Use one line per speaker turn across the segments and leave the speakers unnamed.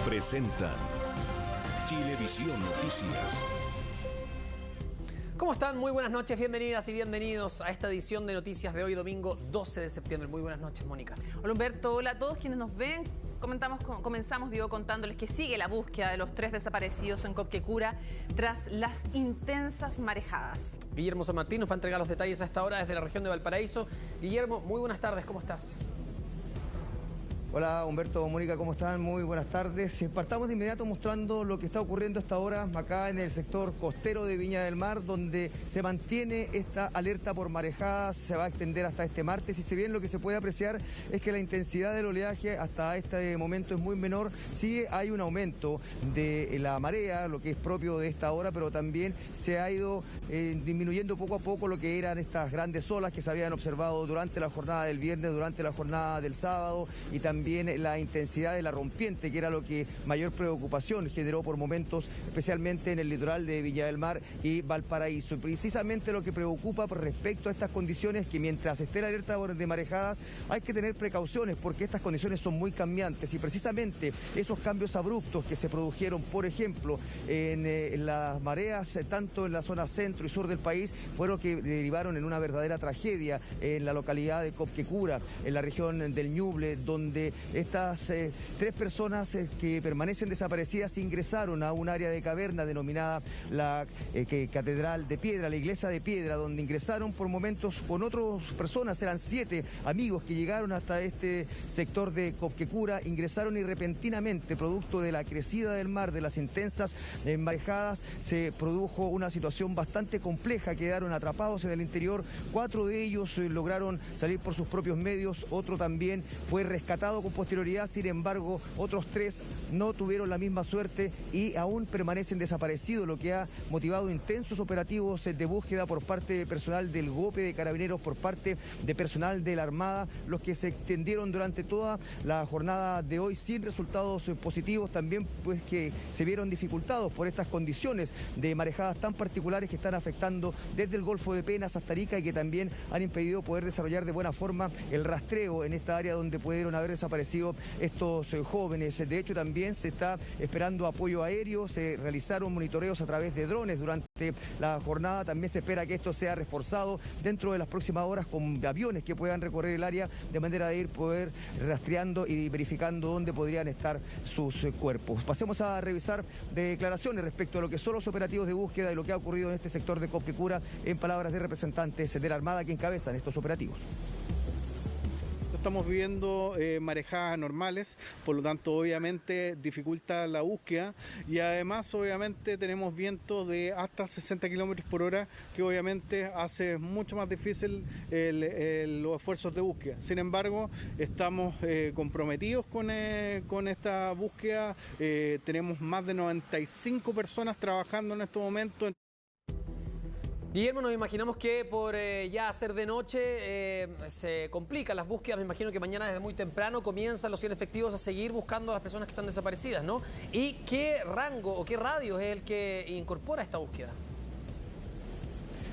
presentan Chilevisión Noticias.
¿Cómo están? Muy buenas noches, bienvenidas y bienvenidos a esta edición de noticias de hoy, domingo 12 de septiembre. Muy buenas noches, Mónica.
Hola Humberto, hola a todos quienes nos ven. Comenzamos contándoles que sigue la búsqueda de los 3 desaparecidos en Copquecura tras las intensas marejadas.
Guillermo San Martín nos va a entregar los detalles a esta hora desde la región de Valparaíso. Guillermo, muy buenas tardes, ¿cómo estás?
Hola Humberto, Mónica, ¿cómo están? Muy buenas tardes. Partamos de inmediato mostrando lo que está ocurriendo hasta ahora acá en el sector costero de Viña del Mar, donde se mantiene esta alerta por marejadas, se va a extender hasta este martes y si bien lo que se puede apreciar es que la intensidad del oleaje hasta este momento es muy menor, sí hay un aumento de la marea, lo que es propio de esta hora, pero también se ha ido disminuyendo poco a poco lo que eran estas grandes olas que se habían observado durante la jornada del viernes, durante la jornada del sábado y también la intensidad de la rompiente, que era lo que mayor preocupación generó por momentos, especialmente en el litoral de Viña del Mar y Valparaíso. Y precisamente lo que preocupa por respecto a estas condiciones, que mientras esté la alerta de marejadas, hay que tener precauciones porque estas condiciones son muy cambiantes y precisamente esos cambios abruptos que se produjeron, por ejemplo, en las mareas, tanto en la zona centro y sur del país, fueron los que derivaron en una verdadera tragedia en la localidad de Copquecura, en la región del Ñuble, donde estas 3 personas que permanecen desaparecidas ingresaron a un área de caverna denominada la Catedral de Piedra, la Iglesia de Piedra, donde ingresaron por momentos con otras personas, eran 7 amigos que llegaron hasta este sector de Copquecura, ingresaron y repentinamente, producto de la crecida del mar, de las intensas marejadas, se produjo una situación bastante compleja, quedaron atrapados en el interior, 4 de ellos lograron salir por sus propios medios, otro también fue rescatado con posterioridad, sin embargo, otros 3 no tuvieron la misma suerte y aún permanecen desaparecidos, lo que ha motivado intensos operativos de búsqueda por parte de personal del GOPE de Carabineros, por parte de personal de la Armada, los que se extendieron durante toda la jornada de hoy sin resultados positivos, también pues que se vieron dificultados por estas condiciones de marejadas tan particulares que están afectando desde el Golfo de Penas hasta Arica y que también han impedido poder desarrollar de buena forma el rastreo en esta área donde pudieron haber desaparecido estos jóvenes. De hecho, también se está esperando apoyo aéreo, se realizaron monitoreos a través de drones durante la jornada, también se espera que esto sea reforzado dentro de las próximas horas con aviones que puedan recorrer el área de manera de poder rastreando y verificando dónde podrían estar sus cuerpos. Pasemos a revisar declaraciones respecto a lo que son los operativos de búsqueda y lo que ha ocurrido en este sector de Copquecura en palabras de representantes de la Armada que encabezan estos operativos.
Estamos viviendo marejadas anormales, por lo tanto obviamente dificulta la búsqueda y además obviamente tenemos vientos de hasta 60 kilómetros por hora que obviamente hace mucho más difícil los esfuerzos de búsqueda. Sin embargo, estamos comprometidos con esta búsqueda, tenemos más de 95 personas trabajando en estos momentos.
Guillermo, nos imaginamos que por ya ser de noche se complican las búsquedas. Me imagino que mañana desde muy temprano comienzan los 100 efectivos a seguir buscando a las personas que están desaparecidas, ¿no? ¿Y qué rango o qué radio es el que incorpora esta búsqueda?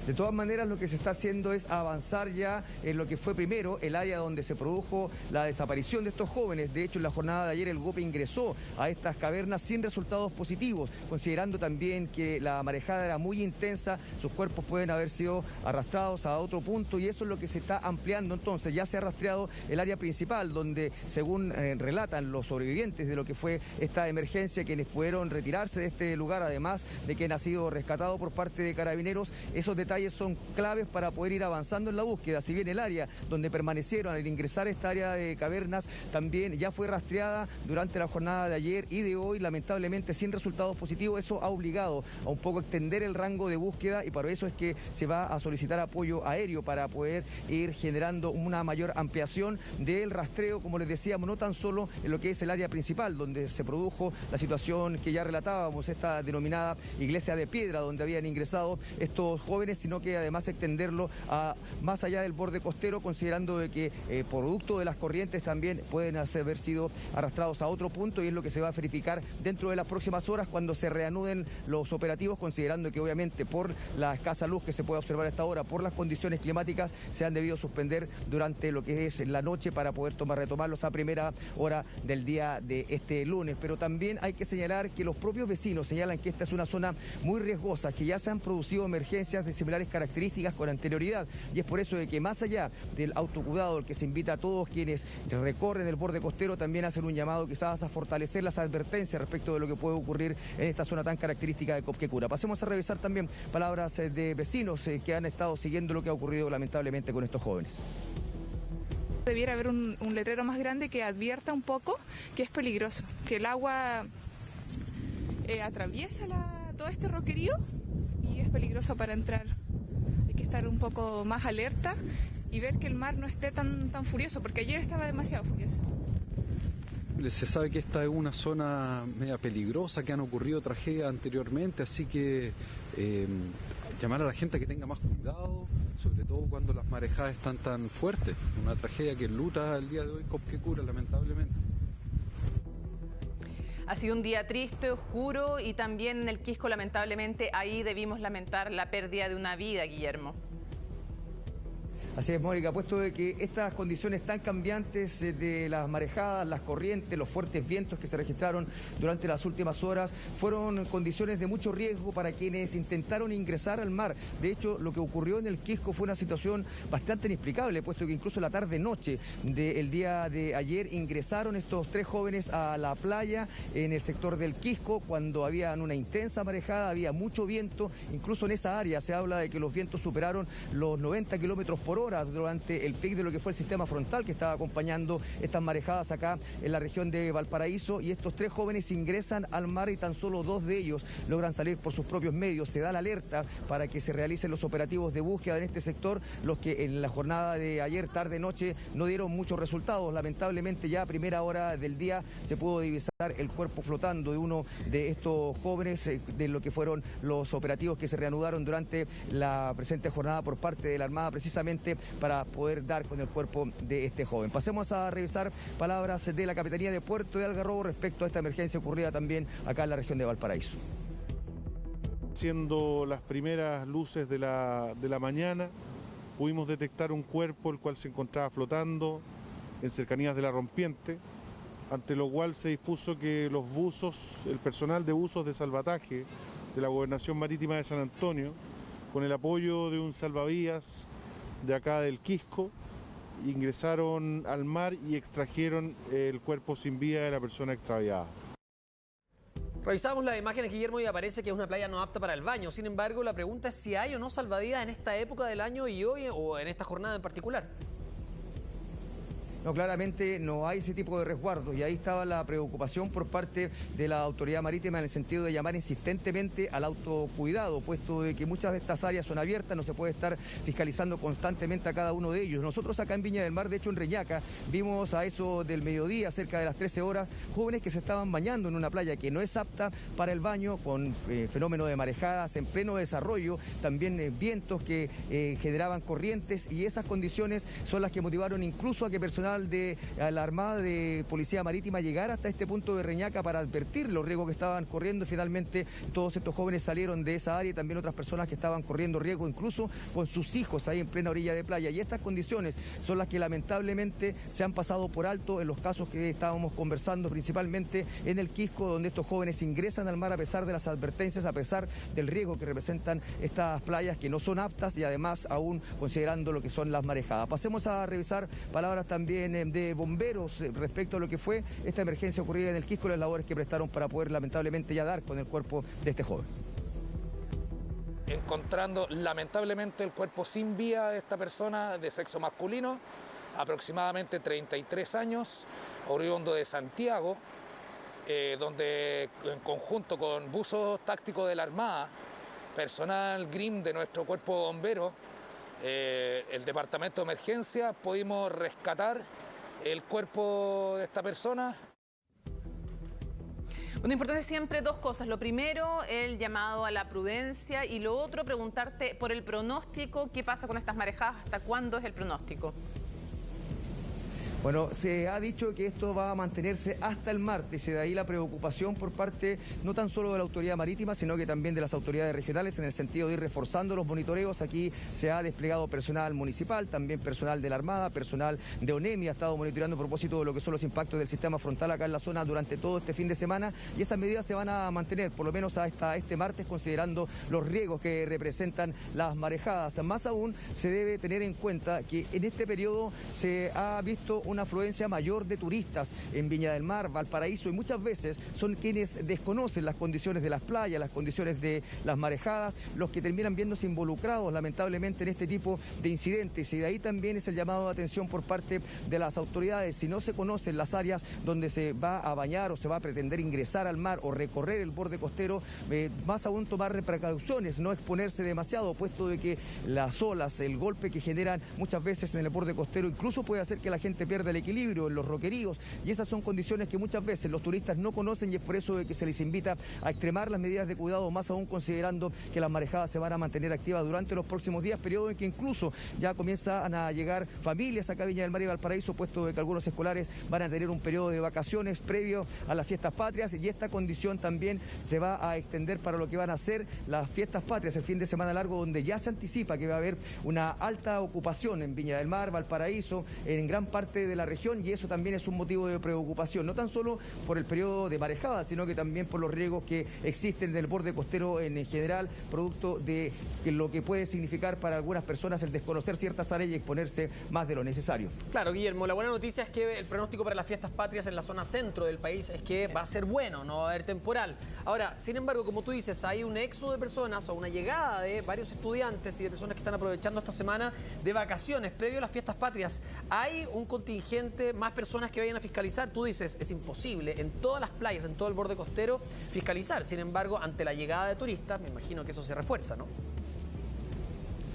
De todas maneras, lo que se está haciendo es avanzar ya en lo que fue primero el área donde se produjo la desaparición de estos jóvenes. De hecho, en la jornada de ayer el GOPE ingresó a estas cavernas sin resultados positivos, considerando también que la marejada era muy intensa, sus cuerpos pueden haber sido arrastrados a otro punto y eso es lo que se está ampliando. Entonces, ya se ha rastreado el área principal, donde, según relatan los sobrevivientes de lo que fue esta emergencia, quienes pudieron retirarse de este lugar, además de quien ha sido rescatado por parte de Carabineros, esos detalles son claves para poder ir avanzando en la búsqueda. Si bien el área donde permanecieron al ingresar a esta área de cavernas también ya fue rastreada durante la jornada de ayer y de hoy, lamentablemente sin resultados positivos, eso ha obligado a un poco extender el rango de búsqueda y para eso es que se va a solicitar apoyo aéreo para poder ir generando una mayor ampliación del rastreo, como les decíamos, no tan solo en lo que es el área principal donde se produjo la situación que ya relatábamos, esta denominada Iglesia de Piedra, donde habían ingresado estos jóvenes, sino que además extenderlo a más allá del borde costero, considerando de que producto de las corrientes también pueden haber sido arrastrados a otro punto, y es lo que se va a verificar dentro de las próximas horas cuando se reanuden los operativos, considerando que obviamente por la escasa luz que se puede observar a esta hora, por las condiciones climáticas, se han debido suspender durante lo que es la noche para poder retomarlos a primera hora del día de este lunes. Pero también hay que señalar que los propios vecinos señalan que esta es una zona muy riesgosa, que ya se han producido emergencias de similares características con anterioridad, y es por eso de que más allá del autocuidado al que se invita a todos quienes recorren el borde costero, también hacen un llamado quizás a fortalecer las advertencias respecto de lo que puede ocurrir en esta zona tan característica de Copquecura. Pasemos a revisar también palabras de vecinos que han estado siguiendo lo que ha ocurrido lamentablemente con estos jóvenes.
Debiera haber un letrero más grande que advierta un poco que es peligroso, que el agua atraviesa todo este roquerío y es peligroso para entrar. Hay que estar un poco más alerta y ver que el mar no esté tan furioso, porque ayer estaba demasiado furioso.
Se sabe que esta es una zona media peligrosa, que han ocurrido tragedias anteriormente, así que llamar a la gente a que tenga más cuidado, sobre todo cuando las marejadas están tan fuertes. Una tragedia que enluta el día de hoy Copquecura, lamentablemente.
Ha sido un día triste, oscuro, y también en el Quisco, lamentablemente, ahí debimos lamentar la pérdida de una vida, Guillermo.
Así es, Mónica, puesto de que estas condiciones tan cambiantes de las marejadas, las corrientes, los fuertes vientos que se registraron durante las últimas horas, fueron condiciones de mucho riesgo para quienes intentaron ingresar al mar. De hecho, lo que ocurrió en el Quisco fue una situación bastante inexplicable, puesto que incluso la tarde-noche del día de ayer ingresaron estos 3 jóvenes a la playa en el sector del Quisco cuando había una intensa marejada, había mucho viento. Incluso en esa área se habla de que los vientos superaron los 90 kilómetros por hora durante el pic de lo que fue el sistema frontal que estaba acompañando estas marejadas acá en la región de Valparaíso, y estos 3 jóvenes ingresan al mar y tan solo 2 de ellos logran salir por sus propios medios. Se da la alerta para que se realicen los operativos de búsqueda en este sector, los que en la jornada de ayer tarde-noche no dieron muchos resultados. Lamentablemente ya a primera hora del día se pudo divisar el cuerpo flotando de uno de estos jóvenes, de lo que fueron los operativos que se reanudaron durante la presente jornada por parte de la Armada, precisamente para poder dar con el cuerpo de este joven. Pasemos a revisar palabras de la Capitanía de Puerto de Algarrobo respecto a esta emergencia ocurrida también acá en la región de Valparaíso.
Siendo las primeras luces de la mañana, pudimos detectar un cuerpo el cual se encontraba flotando en cercanías de la rompiente, ante lo cual se dispuso que los buzos, el personal de buzos de salvataje de la Gobernación Marítima de San Antonio, con el apoyo de un salvavidas de acá del Quisco, ingresaron al mar y extrajeron el cuerpo sin vida de la persona extraviada.
Revisamos las imágenes, Guillermo, y aparece que es una playa no apta para el baño. Sin embargo, la pregunta es si hay o no salvavidas en esta época del año y hoy, o en esta jornada en particular.
No, claramente no hay ese tipo de resguardos, y ahí estaba la preocupación por parte de la autoridad marítima en el sentido de llamar insistentemente al autocuidado, puesto de que muchas de estas áreas son abiertas, no se puede estar fiscalizando constantemente a cada uno de ellos. Nosotros acá en Viña del Mar, de hecho en Reñaca, vimos a eso del mediodía, cerca de las 13 horas, jóvenes que se estaban bañando en una playa que no es apta para el baño, con fenómeno de marejadas en pleno desarrollo, también vientos que generaban corrientes, y esas condiciones son las que motivaron incluso a que personal de la Armada de Policía Marítima llegara hasta este punto de Reñaca para advertir los riesgos que estaban corriendo. Finalmente todos estos jóvenes salieron de esa área, y también otras personas que estaban corriendo riesgo incluso con sus hijos ahí en plena orilla de playa, y estas condiciones son las que lamentablemente se han pasado por alto en los casos que estábamos conversando, principalmente en el Quisco, donde estos jóvenes ingresan al mar a pesar de las advertencias, a pesar del riesgo que representan estas playas que no son aptas, y además aún considerando lo que son las marejadas. Pasemos a revisar palabras también de bomberos respecto a lo que fue esta emergencia ocurrida en el Quisco, las labores que prestaron para poder lamentablemente ya dar con el cuerpo de este joven.
Encontrando lamentablemente el cuerpo sin vida de esta persona de sexo masculino, aproximadamente 33 años, oriundo de Santiago, donde en conjunto con buzos tácticos de la Armada, personal GRIM de nuestro cuerpo de bomberos, el departamento de emergencia, pudimos rescatar el cuerpo de esta persona.
Bueno, importante siempre dos cosas. Lo primero, el llamado a la prudencia, y lo otro, preguntarte por el pronóstico. ¿Qué pasa con estas marejadas? ¿Hasta cuándo es el pronóstico?
Bueno, se ha dicho que esto va a mantenerse hasta el martes y de ahí la preocupación por parte no tan solo de la autoridad marítima, sino que también de las autoridades regionales en el sentido de ir reforzando los monitoreos. Aquí se ha desplegado personal municipal, también personal de la Armada, personal de ONEMI ha estado monitoreando a propósito de lo que son los impactos del sistema frontal acá en la zona durante todo este fin de semana, y esas medidas se van a mantener por lo menos hasta este martes, considerando los riesgos que representan las marejadas. Más aún se debe tener en cuenta que en este periodo se ha visto una afluencia mayor de turistas en Viña del Mar, Valparaíso, y muchas veces son quienes desconocen las condiciones de las playas, las condiciones de las marejadas, los que terminan viéndose involucrados lamentablemente en este tipo de incidentes, y de ahí también es el llamado de atención por parte de las autoridades. Si no se conocen las áreas donde se va a bañar o se va a pretender ingresar al mar o recorrer el borde costero, más aún tomar precauciones, no exponerse demasiado, puesto de que las olas, el golpe que generan muchas veces en el borde costero incluso puede hacer que la gente pierda el equilibrio en los roqueríos, y esas son condiciones que muchas veces los turistas no conocen, y es por eso de que se les invita a extremar las medidas de cuidado, más aún considerando que las marejadas se van a mantener activas durante los próximos días, periodo en que incluso ya comienzan a llegar familias acá a Viña del Mar y Valparaíso, puesto de que algunos escolares van a tener un periodo de vacaciones previo a las fiestas patrias, y esta condición también se va a extender para lo que van a ser las fiestas patrias, el fin de semana largo, donde ya se anticipa que va a haber una alta ocupación en Viña del Mar, Valparaíso, en gran parte de la región, y eso también es un motivo de preocupación, no tan solo por el periodo de marejada, sino que también por los riesgos que existen del borde costero en general, producto de lo que puede significar para algunas personas el desconocer ciertas áreas y exponerse más de lo necesario.
Claro, Guillermo, la buena noticia es que el pronóstico para las fiestas patrias en la zona centro del país es que va a ser bueno, no va a haber temporal. Ahora, sin embargo, como tú dices, hay un éxodo de personas o una llegada de varios estudiantes y de personas que están aprovechando esta semana de vacaciones previo a las fiestas patrias. Hay un contingente, más personas que vayan a fiscalizar. Tú dices, es imposible en todas las playas, en todo el borde costero, fiscalizar. Sin embargo, ante la llegada de turistas, me imagino que eso se refuerza, ¿no?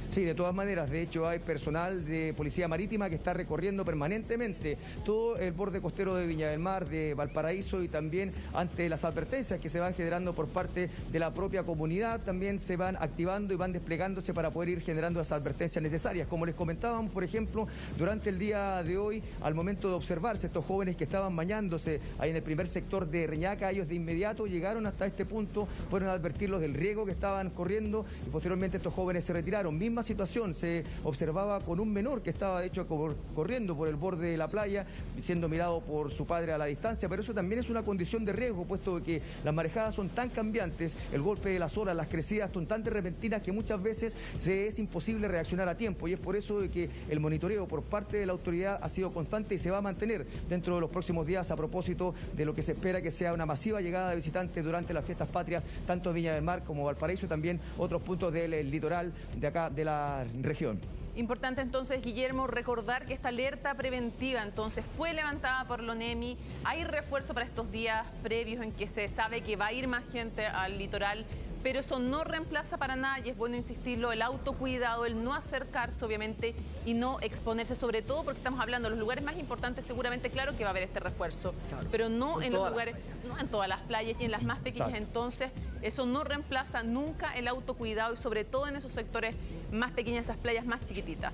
Sí, de todas maneras, de hecho hay personal de Policía Marítima que está recorriendo permanentemente todo el borde costero de Viña del Mar, de Valparaíso, y también ante las advertencias que se van generando por parte de la propia comunidad, también se van activando y van desplegándose para poder ir generando las advertencias necesarias. Como les comentábamos, por ejemplo, durante el día de hoy, al momento de observarse estos jóvenes que estaban bañándose ahí en el primer sector de Reñaca, ellos de inmediato llegaron hasta este punto, fueron a advertirlos del riesgo que estaban corriendo, y posteriormente estos jóvenes se retiraron. Misma situación se observaba con un menor que estaba de hecho corriendo por el borde de la playa, siendo mirado por su padre a la distancia, pero eso también es una condición de riesgo, puesto que las marejadas son tan cambiantes, el golpe de las olas, las crecidas son tan repentinas que muchas veces es imposible reaccionar a tiempo, y es por eso de que el monitoreo por parte de la autoridad ha sido constante y se va a mantener dentro de los próximos días, a propósito de lo que se espera que sea una masiva llegada de visitantes durante las fiestas patrias, tanto en Viña del Mar como Valparaíso, y también otros puntos del litoral de acá de la región.
Importante entonces, Guillermo, recordar que esta alerta preventiva entonces fue levantada por la ONEMI. Hay refuerzo para estos días previos en que se sabe que va a ir más gente al litoral, pero eso no reemplaza para nada, y es bueno insistirlo, el autocuidado, el no acercarse obviamente y no exponerse, sobre todo porque estamos hablando de los lugares más importantes. Seguramente, claro que va a haber este refuerzo, claro, pero no en los lugares, no en todas las playas y en las más pequeñas. Exacto. Entonces eso no reemplaza nunca el autocuidado, y sobre todo en esos sectores más pequeños, esas playas más chiquititas.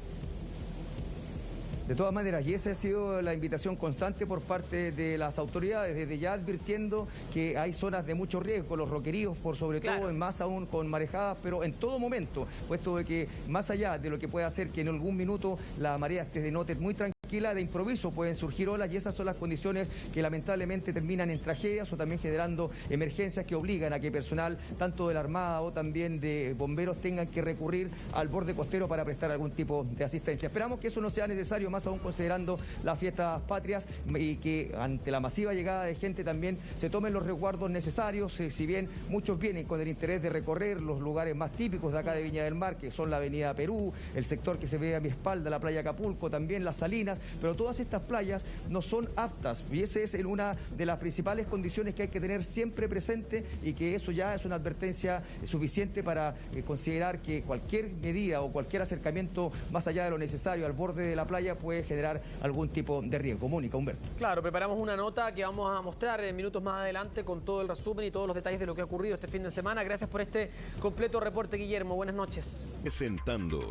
De todas maneras, y esa ha sido la invitación constante por parte de las autoridades, desde ya advirtiendo que hay zonas de mucho riesgo, los roqueríos, por sobre todo, en más aún con marejadas, pero en todo momento, puesto de que más allá de lo que puede hacer que en algún minuto la marea te denote muy tranquila, de improviso pueden surgir olas, y esas son las condiciones que lamentablemente terminan en tragedias o también generando emergencias que obligan a que personal tanto de la Armada o también de bomberos tengan que recurrir al borde costero para prestar algún tipo de asistencia. Esperamos que eso no sea necesario, más aún considerando las fiestas patrias, y que ante la masiva llegada de gente también se tomen los resguardos necesarios, si bien muchos vienen con el interés de recorrer los lugares más típicos de acá de Viña del Mar, que son la avenida Perú, el sector que se ve a mi espalda, la playa Acapulco, también las Salinas, playas, pero todas estas playas no son aptas, y esa es una de las principales condiciones que hay que tener siempre presente, y que eso ya es una advertencia suficiente para considerar que cualquier medida o cualquier acercamiento más allá de lo necesario al borde de la playa puede generar algún tipo de riesgo. Mónica, Humberto.
Claro, preparamos una nota que vamos a mostrar en minutos más adelante con todo el resumen y todos los detalles de lo que ha ocurrido este fin de semana. Gracias por este completo reporte, Guillermo. Buenas noches.
Presentando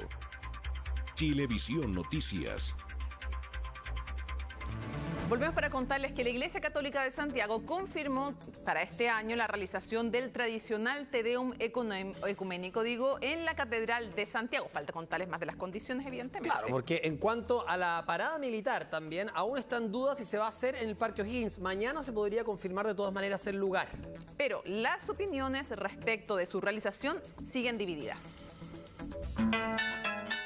Chilevisión Noticias.
Volvemos para contarles que la Iglesia Católica de Santiago confirmó para este año la realización del tradicional Te Deum ecuménico, en la Catedral de Santiago. Falta contarles más de las condiciones, evidentemente.
Claro, porque en cuanto a la parada militar también, aún están dudas si se va a hacer en el Parque O'Higgins. Mañana se podría confirmar de todas maneras el lugar.
Pero las opiniones respecto de su realización siguen divididas.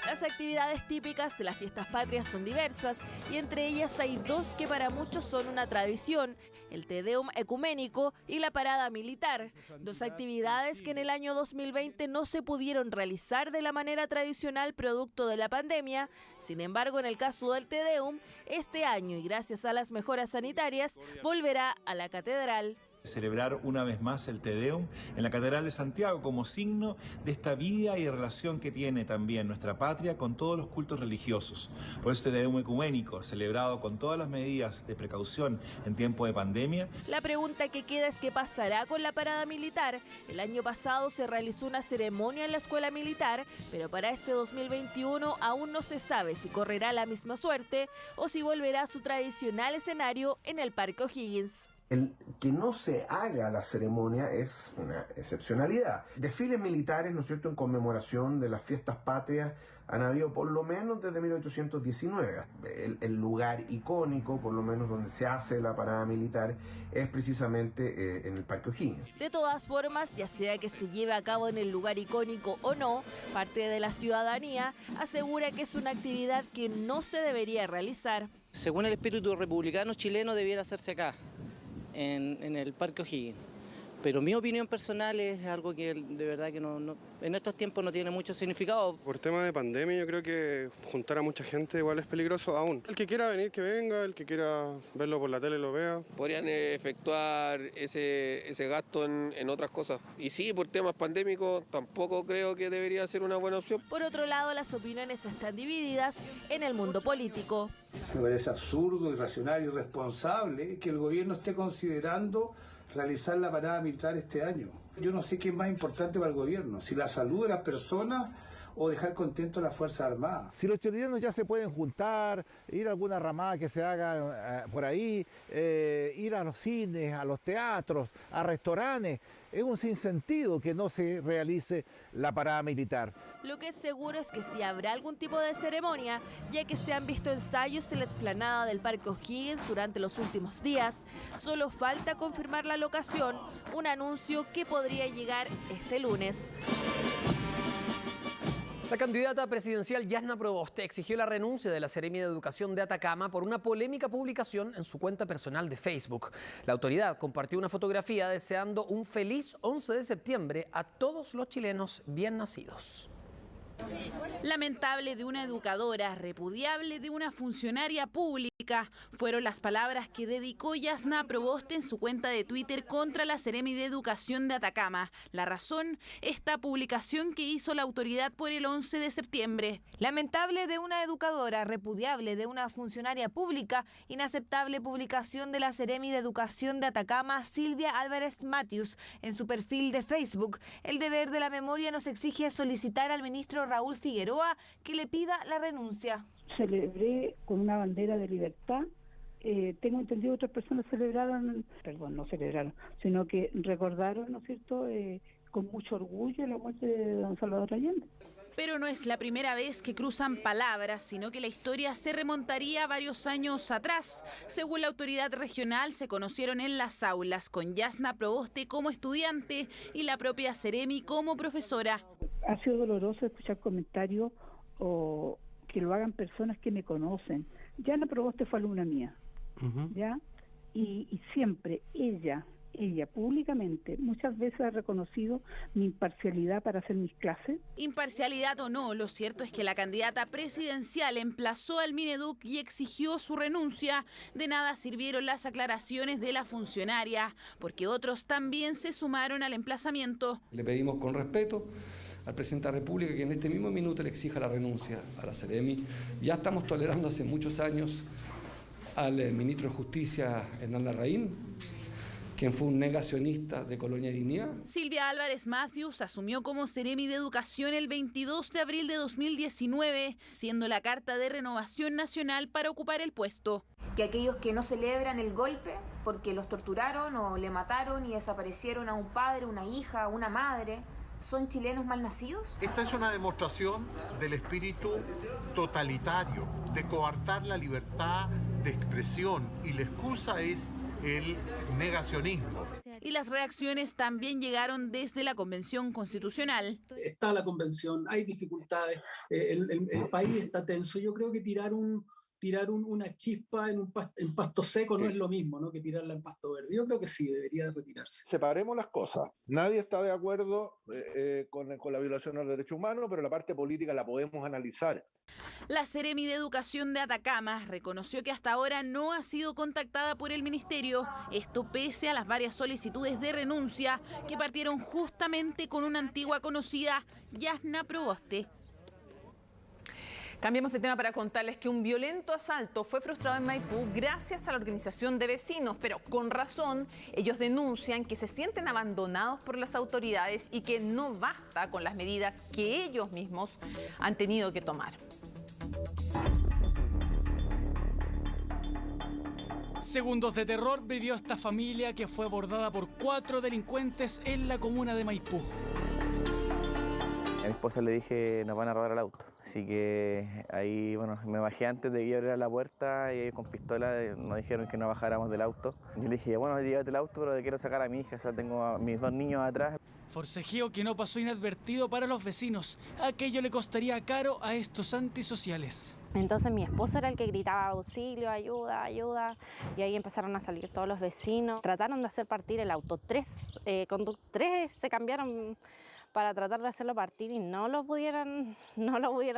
Las actividades típicas de las fiestas patrias son diversas y entre ellas hay dos que para muchos son una tradición, el Te Deum ecuménico y la parada militar, dos actividades que en el año 2020 no se pudieron realizar de la manera tradicional producto de la pandemia. Sin embargo, en el caso del Te Deum, este año y gracias a las mejoras sanitarias, volverá a la catedral.
Celebrar una vez más el Te Deum en la Catedral de Santiago como signo de esta vida y relación que tiene también nuestra patria con todos los cultos religiosos. Por eso Te Deum ecuménico, celebrado con todas las medidas de precaución en tiempo de pandemia.
La pregunta que queda es qué pasará con la parada militar. El año pasado se realizó una ceremonia en la escuela militar, pero para este 2021 aún no se sabe si correrá la misma suerte o si volverá a su tradicional escenario en el Parque O'Higgins.
El que no se haga la ceremonia es una excepcionalidad. Desfiles militares, ¿no es cierto?, en conmemoración de las fiestas patrias han habido por lo menos desde 1819. El lugar icónico, por lo menos donde se hace la parada militar, es precisamente en el Parque O'Higgins.
De todas formas, ya sea que se lleve a cabo en el lugar icónico o no, parte de la ciudadanía asegura que es una actividad que no se debería realizar.
Según el espíritu republicano chileno, debiera hacerse acá, en el Parque O'Higgins. Pero mi opinión personal es algo que de verdad que no en estos tiempos no tiene mucho significado.
Por tema de pandemia yo creo que juntar a mucha gente igual es peligroso aún. El que quiera venir que venga, el que quiera verlo por la tele lo vea.
Podrían efectuar ese gasto en otras cosas. Y sí, por temas pandémicos tampoco creo que debería ser una buena opción.
Por otro lado, las opiniones están divididas en el mundo político.
Me parece absurdo, irracional, irresponsable que el gobierno esté considerando realizar la parada militar este año. Yo no sé qué es más importante para el gobierno, si la salud de las personas o dejar contento a las Fuerzas Armadas.
Si los chilenos ya se pueden juntar, ir a alguna ramada que se haga por ahí, ir a los cines, a los teatros, a restaurantes, es un sinsentido que no se realice la parada militar.
Lo que es seguro es que sí habrá algún tipo de ceremonia, ya que se han visto ensayos en la explanada del Parque O'Higgins durante los últimos días. Solo falta confirmar la locación, un anuncio que podría llegar este lunes.
La candidata presidencial Yasna Proboste exigió la renuncia de la Seremi de Educación de Atacama por una polémica publicación en su cuenta personal de Facebook. La autoridad compartió una fotografía deseando un feliz 11 de septiembre a todos los chilenos bien nacidos.
Lamentable de una educadora, repudiable de una funcionaria pública, fueron las palabras que dedicó Yasna Proboste en su cuenta de Twitter contra la Seremi de Educación de Atacama. La razón, esta publicación que hizo la autoridad por el 11 de septiembre.
Lamentable de una educadora, repudiable de una funcionaria pública, inaceptable publicación de la Seremi de Educación de Atacama, Silvia Álvarez Matius, en su perfil de Facebook. El deber de la memoria nos exige solicitar al ministro Raúl Figueroa que le pida la renuncia.
Celebré con una bandera de libertad. Tengo entendido que otras personas no celebraron, sino que recordaron, ¿no es cierto?, con mucho orgullo la muerte de don Salvador Allende.
Pero no es la primera vez que cruzan palabras, sino que la historia se remontaría varios años atrás. Según la autoridad regional, se conocieron en las aulas, con Yasna Proboste como estudiante y la propia Seremi como profesora.
Ha sido doloroso escuchar comentarios o que lo hagan personas que me conocen. Yasna Proboste fue alumna mía, ¿ya? Y siempre ella ella públicamente muchas veces ha reconocido mi imparcialidad para hacer mis clases.
Imparcialidad o no, lo cierto es que la candidata presidencial emplazó al Mineduc y exigió su renuncia. De nada sirvieron las aclaraciones de la funcionaria, porque otros también se sumaron al emplazamiento.
Le pedimos con respeto al presidente de la República que en este mismo minuto le exija la renuncia a la Seremi. Ya estamos tolerando hace muchos años al ministro de Justicia, Hernán Larraín, quien fue un negacionista de Colonia Dignidad.
Silvia Álvarez Matthews asumió como Seremi de Educación el 22 de abril de 2019, siendo la carta de renovación nacional para ocupar el puesto.
Que aquellos que no celebran el golpe porque los torturaron o le mataron y desaparecieron a un padre, una hija, una madre, ¿son chilenos malnacidos?
Esta es una demostración del espíritu totalitario, de coartar la libertad de expresión, y la excusa es el negacionismo.
Y las reacciones también llegaron desde la Convención Constitucional.
Está la Convención, hay dificultades, el país está tenso. Yo creo que tirar una chispa en pasto seco no es lo mismo, ¿no?, que tirarla en pasto verde. Yo creo que sí, debería retirarse.
Separemos las cosas. Nadie está de acuerdo con la violación de los derechos humanos, pero la parte política la podemos analizar.
La Seremi de Educación de Atacama reconoció que hasta ahora no ha sido contactada por el ministerio, esto pese a las varias solicitudes de renuncia que partieron justamente con una antigua conocida, Yasna Proboste.
Cambiamos de tema para contarles que un violento asalto fue frustrado en Maipú gracias a la organización de vecinos, pero con razón. Ellos denuncian que se sienten abandonados por las autoridades y que no basta con las medidas que ellos mismos han tenido que tomar.
Segundos de terror vivió esta familia que fue abordada por 4 delincuentes en la comuna de Maipú.
A mi esposa le dije, nos van a robar el auto. Así que ahí, bueno, me bajé antes de que abriera la puerta y con pistola nos dijeron que no bajáramos del auto. Yo le dije, bueno, llévate el auto, pero te quiero sacar a mi hija, o sea, tengo a mis 2 niños atrás.
Forcejeo que no pasó inadvertido para los vecinos. Aquello le costaría caro a estos antisociales.
Entonces mi esposo era el que gritaba auxilio, ayuda, ayuda, y ahí empezaron a salir todos los vecinos. Trataron de hacer partir el auto. 3 se cambiaron para tratar de hacerlo partir y no lo pudieron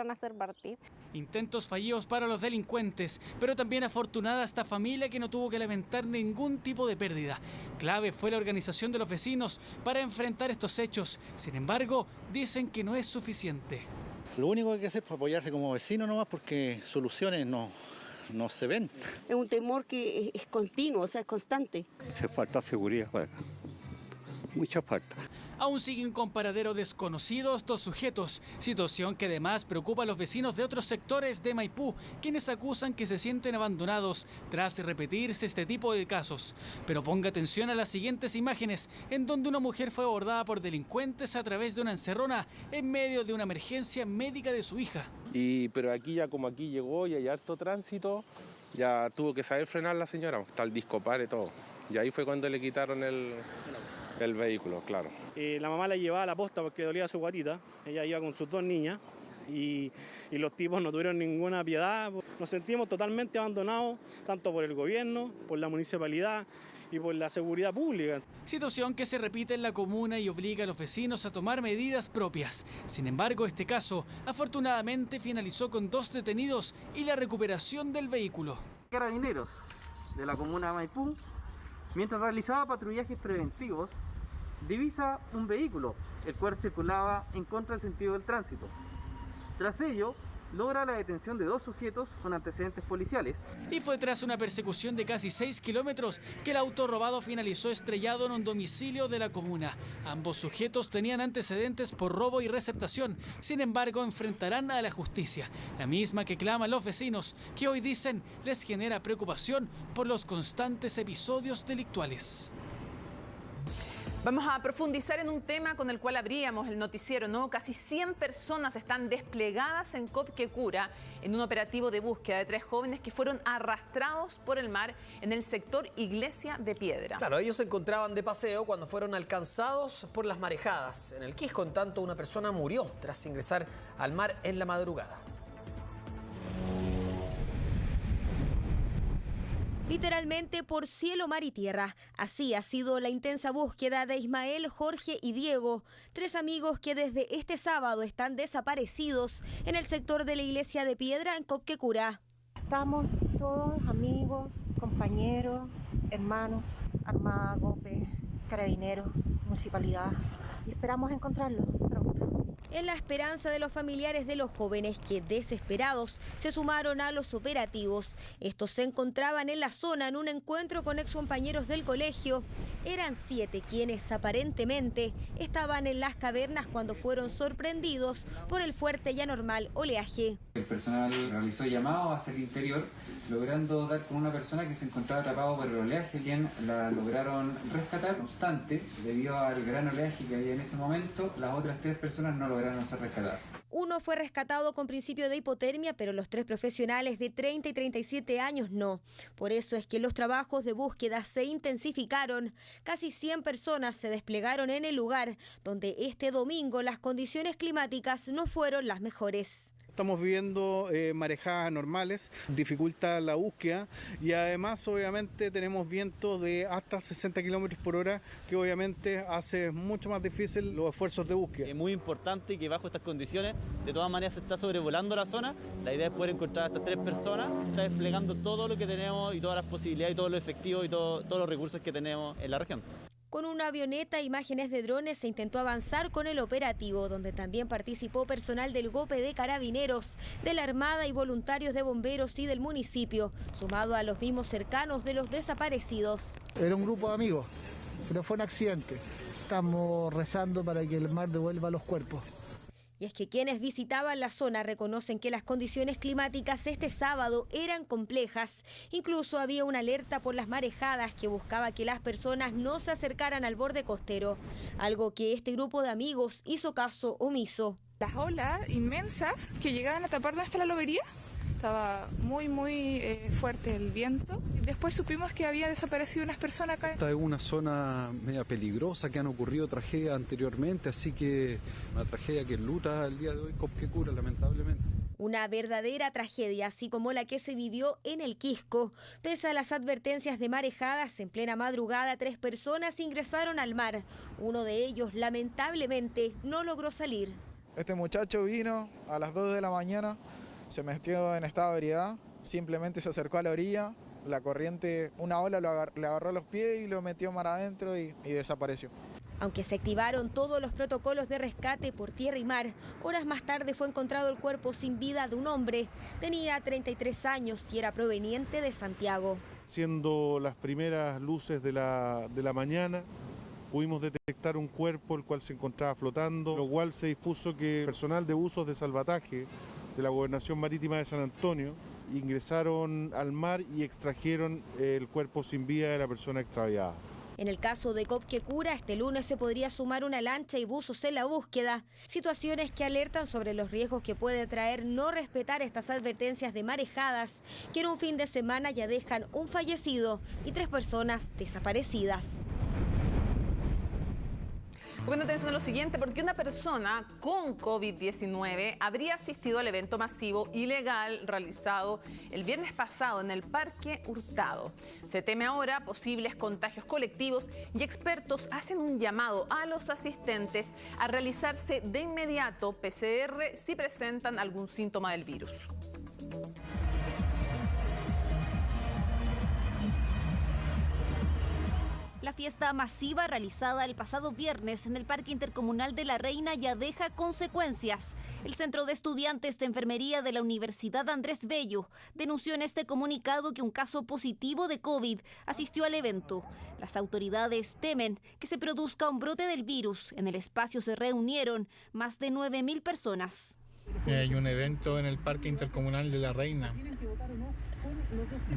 hacer partir.
Intentos fallidos para los delincuentes, pero también afortunada esta familia que no tuvo que lamentar ningún tipo de pérdida. Clave fue la organización de los vecinos para enfrentar estos hechos. Sin embargo, dicen que no es suficiente.
Lo único que hay que hacer es apoyarse como vecino nomás, porque soluciones no se ven.
Es un temor que es continuo, o sea, es constante.
Se falta seguridad por acá. Mucha falta.
Aún siguen con paradero desconocido estos sujetos, situación que además preocupa a los vecinos de otros sectores de Maipú, quienes acusan que se sienten abandonados tras repetirse este tipo de casos. Pero ponga atención a las siguientes imágenes, en donde una mujer fue abordada por delincuentes a través de una encerrona en medio de una emergencia médica de su hija.
Pero aquí ya como aquí llegó y hay harto tránsito, ya tuvo que saber frenar la señora, está el discopar y todo. Y ahí fue cuando le quitaron el vehículo, claro.
La mamá la llevaba a la posta porque dolía su guatita. Ella iba con sus 2 niñas y los tipos no tuvieron ninguna piedad. Nos sentimos totalmente abandonados, tanto por el gobierno, por la municipalidad y por la seguridad pública.
Situación que se repite en la comuna y obliga a los vecinos a tomar medidas propias. Sin embargo, este caso afortunadamente finalizó con 2 detenidos y la recuperación del vehículo.
Carabineros de la comuna de Maipú, mientras realizaba patrullajes preventivos, divisa un vehículo, el cual circulaba en contra del sentido del tránsito. Tras ello, logra la detención de 2 sujetos con antecedentes policiales.
Y fue tras una persecución de casi 6 kilómetros que el auto robado finalizó estrellado en un domicilio de la comuna. Ambos sujetos tenían antecedentes por robo y receptación. Sin embargo, enfrentarán a la justicia, la misma que claman los vecinos, que hoy dicen les genera preocupación por los constantes episodios delictuales.
Vamos a profundizar en un tema con el cual abríamos el noticiero, ¿no? Casi 100 personas están desplegadas en Copquecura en un operativo de búsqueda de 3 jóvenes que fueron arrastrados por el mar en el sector Iglesia de Piedra.
Claro, ellos se encontraban de paseo cuando fueron alcanzados por las marejadas. En el Quisco, en tanto, una persona murió tras ingresar al mar en la madrugada.
Literalmente por cielo, mar y tierra. Así ha sido la intensa búsqueda de Ismael, Jorge y Diego, 3 amigos que desde este sábado están desaparecidos en el sector de la Iglesia de Piedra en Copquecura.
Estamos todos amigos, compañeros, hermanos, Armada, COPE, Carabineros, Municipalidad, y esperamos encontrarlos pronto.
En la esperanza de los familiares de los jóvenes que, desesperados, se sumaron a los operativos. Estos se encontraban en la zona en un encuentro con excompañeros del colegio. Eran 7 quienes aparentemente estaban en las cavernas cuando fueron sorprendidos por el fuerte y anormal oleaje.
El personal realizó llamados hacia el interior, logrando dar con una persona que se encontraba atrapado por el oleaje, quien la lograron rescatar. No obstante, debido al gran oleaje que había en ese momento, las otras 3 personas no lograron ser rescatadas.
Uno fue rescatado con principio de hipotermia, pero los 3 profesionales de 30 y 37 años no. Por eso es que los trabajos de búsqueda se intensificaron. Casi 100 personas se desplegaron en el lugar, donde este domingo las condiciones climáticas no fueron las mejores.
Estamos viviendo marejadas anormales, dificulta la búsqueda y además obviamente tenemos vientos de hasta 60 kilómetros por hora que obviamente hace mucho más difícil los esfuerzos de búsqueda.
Es muy importante que bajo estas condiciones de todas maneras se está sobrevolando la zona. La idea es poder encontrar a estas 3 personas, se está desplegando todo lo que tenemos y todas las posibilidades y todos los efectivos y todos los recursos que tenemos en la región.
Con una avioneta e imágenes de drones se intentó avanzar con el operativo, donde también participó personal del GOPE de Carabineros, de la Armada y voluntarios de bomberos y del municipio, sumado a los mismos cercanos de los desaparecidos.
Era un grupo de amigos, pero fue un accidente. Estamos rezando para que el mar devuelva los cuerpos.
Y es que quienes visitaban la zona reconocen que las condiciones climáticas este sábado eran complejas. Incluso había una alerta por las marejadas que buscaba que las personas no se acercaran al borde costero, algo que este grupo de amigos hizo caso omiso.
Las olas inmensas que llegaban a tapar hasta la lobería. Estaba muy fuerte el viento. Después supimos que había desaparecido unas personas acá.
Esta es una zona media peligrosa, que han ocurrido tragedias anteriormente, así que una tragedia que enluta el día de hoy Copquecura, lamentablemente.
Una verdadera tragedia, así como la que se vivió en el Quisco. Pese a las advertencias de marejadas, en plena madrugada 3 personas ingresaron al mar. Uno de ellos, lamentablemente, no logró salir.
Este muchacho vino a las 2 de la mañana. Se metió en estado de ebriedad, simplemente se acercó a la orilla, la corriente, una ola le agarró los pies y lo metió mar adentro y desapareció.
Aunque se activaron todos los protocolos de rescate por tierra y mar, horas más tarde fue encontrado el cuerpo sin vida de un hombre. Tenía 33 años y era proveniente de Santiago.
Siendo las primeras luces de la mañana, pudimos detectar un cuerpo el cual se encontraba flotando, lo cual se dispuso que personal de buzos de salvataje de la Gobernación Marítima de San Antonio ingresaron al mar y extrajeron el cuerpo sin vida de la persona extraviada.
En el caso de Copquecura, este lunes se podría sumar una lancha y buzos en la búsqueda, situaciones que alertan sobre los riesgos que puede traer no respetar estas advertencias de marejadas, que en un fin de semana ya dejan un fallecido y 3 personas desaparecidas.
Poniendo atención a lo siguiente, porque una persona con COVID-19 habría asistido al evento masivo ilegal realizado el viernes pasado en el Parque Hurtado. Se teme ahora posibles contagios colectivos y expertos hacen un llamado a los asistentes a realizarse de inmediato PCR si presentan algún síntoma del virus.
La fiesta masiva realizada el pasado viernes en el Parque Intercomunal de La Reina ya deja consecuencias. El Centro de Estudiantes de Enfermería de la Universidad Andrés Bello denunció en este comunicado que un caso positivo de COVID asistió al evento. Las autoridades temen que se produzca un brote del virus. En el espacio se reunieron más de 9.000 personas.
Hay un evento en el Parque Intercomunal de La Reina,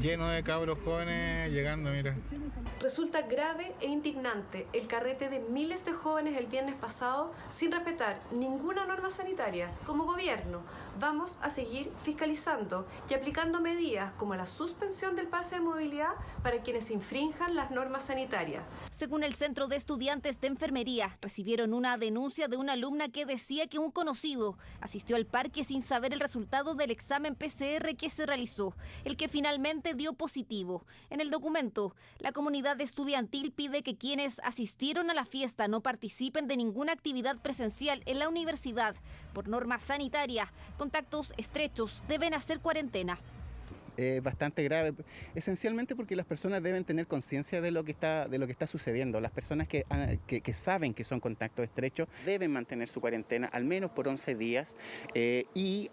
lleno de cabros jóvenes llegando, mira.
Resulta grave e indignante el carrete de miles de jóvenes el viernes pasado sin respetar ninguna norma sanitaria. Como gobierno, vamos a seguir fiscalizando y aplicando medidas como la suspensión del pase de movilidad para quienes infrinjan las normas sanitarias.
Según el Centro de Estudiantes de Enfermería, recibieron una denuncia de una alumna que decía que un conocido asistió al parque sin saber el resultado del examen PCR que se realizó, el que finalmente dio positivo. En el documento, la comunidad estudiantil pide que quienes asistieron a la fiesta no participen de ninguna actividad presencial en la universidad. Por norma sanitaria, contactos estrechos deben hacer cuarentena.
Bastante grave, esencialmente porque las personas deben tener conciencia de lo que está sucediendo. Las personas que saben que son contactos estrechos deben mantener su cuarentena al menos por 11 días y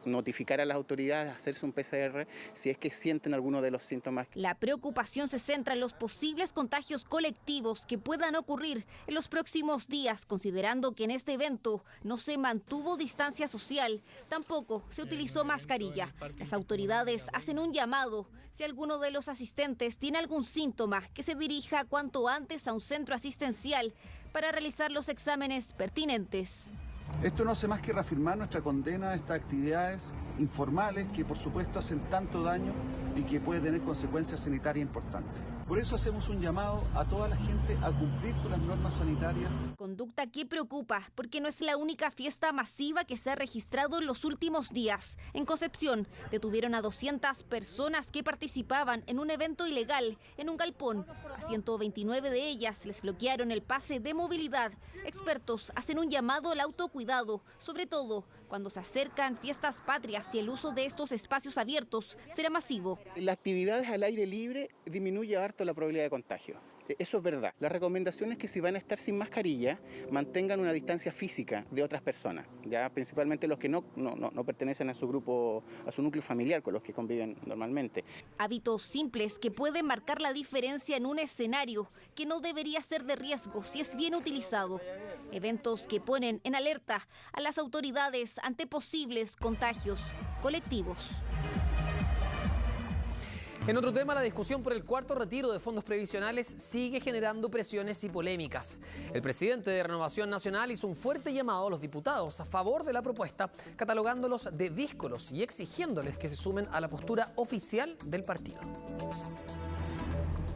notificar a las autoridades, hacerse un PCR si es que sienten alguno de los síntomas.
La preocupación se centra en los posibles contagios colectivos que puedan ocurrir en los próximos días, considerando que en este evento no se mantuvo distancia social, tampoco se utilizó mascarilla. Las autoridades hacen un llamado. Si alguno de los asistentes tiene algún síntoma, que se dirija cuanto antes a un centro asistencial para realizar los exámenes pertinentes.
Esto no hace más que reafirmar nuestra condena a estas actividades informales que por supuesto hacen tanto daño y que puede tener consecuencias sanitarias importantes. Por eso hacemos un llamado a toda la gente a cumplir con las normas sanitarias.
Conducta que preocupa porque no es la única fiesta masiva que se ha registrado en los últimos días. En Concepción detuvieron a 200 personas que participaban en un evento ilegal en un galpón. A 129 de ellas les bloquearon el pase de movilidad. Expertos hacen un llamado al autocuidado, sobre todo cuando se acercan fiestas patrias y el uso de estos espacios abiertos será masivo.
Las actividades al aire libre disminuye harto la probabilidad de contagio. Eso es verdad. La recomendación es que si van a estar sin mascarilla, mantengan una distancia física de otras personas, ya principalmente los que no pertenecen a su grupo, a su núcleo familiar con los que conviven normalmente.
Hábitos simples que pueden marcar la diferencia en un escenario que no debería ser de riesgo si es bien utilizado. Eventos que ponen en alerta a las autoridades ante posibles contagios colectivos.
En otro tema, la discusión por el cuarto retiro de fondos previsionales sigue generando presiones y polémicas. El presidente de Renovación Nacional hizo un fuerte llamado a los diputados a favor de la propuesta, catalogándolos de díscolos y exigiéndoles que se sumen a la postura oficial del partido.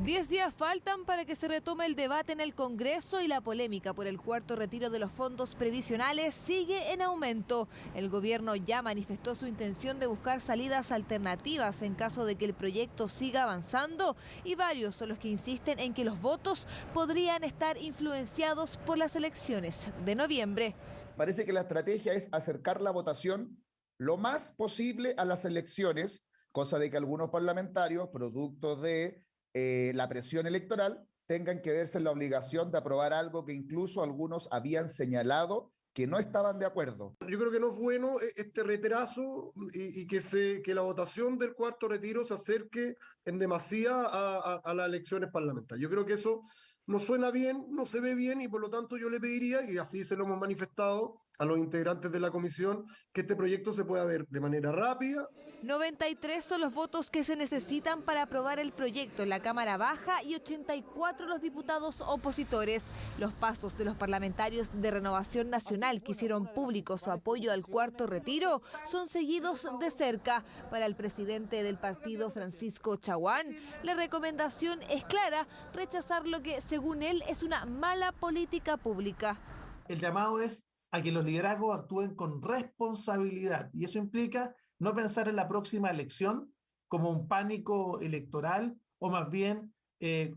10 días faltan para que se retome el debate en el Congreso y la polémica por el cuarto retiro de los fondos previsionales sigue en aumento. El gobierno ya manifestó su intención de buscar salidas alternativas en caso de que el proyecto siga avanzando y varios son los que insisten en que los votos podrían estar influenciados por las elecciones de noviembre.
Parece que la estrategia es acercar la votación lo más posible a las elecciones, cosa de que algunos parlamentarios, producto de la presión electoral, tengan que verse en la obligación de aprobar algo que incluso algunos habían señalado que no estaban de acuerdo.
Yo creo que no es bueno este retraso y que la votación del cuarto retiro se acerque en demasía a las elecciones parlamentarias. Yo creo que eso no suena bien, no se ve bien y por lo tanto yo le pediría, y así se lo hemos manifestado a los integrantes de la comisión, que este proyecto se pueda ver de manera rápida.
93 son los votos que se necesitan para aprobar el proyecto en la Cámara Baja y 84 los diputados opositores. Los pasos de los parlamentarios de Renovación Nacional que hicieron público su apoyo al cuarto retiro son seguidos de cerca. Para el presidente del partido, Francisco Chaguán, la recomendación es clara: rechazar lo que, según él, es una mala política pública.
El llamado es a que los liderazgos actúen con responsabilidad y eso implica no pensar en la próxima elección como un pánico electoral o más bien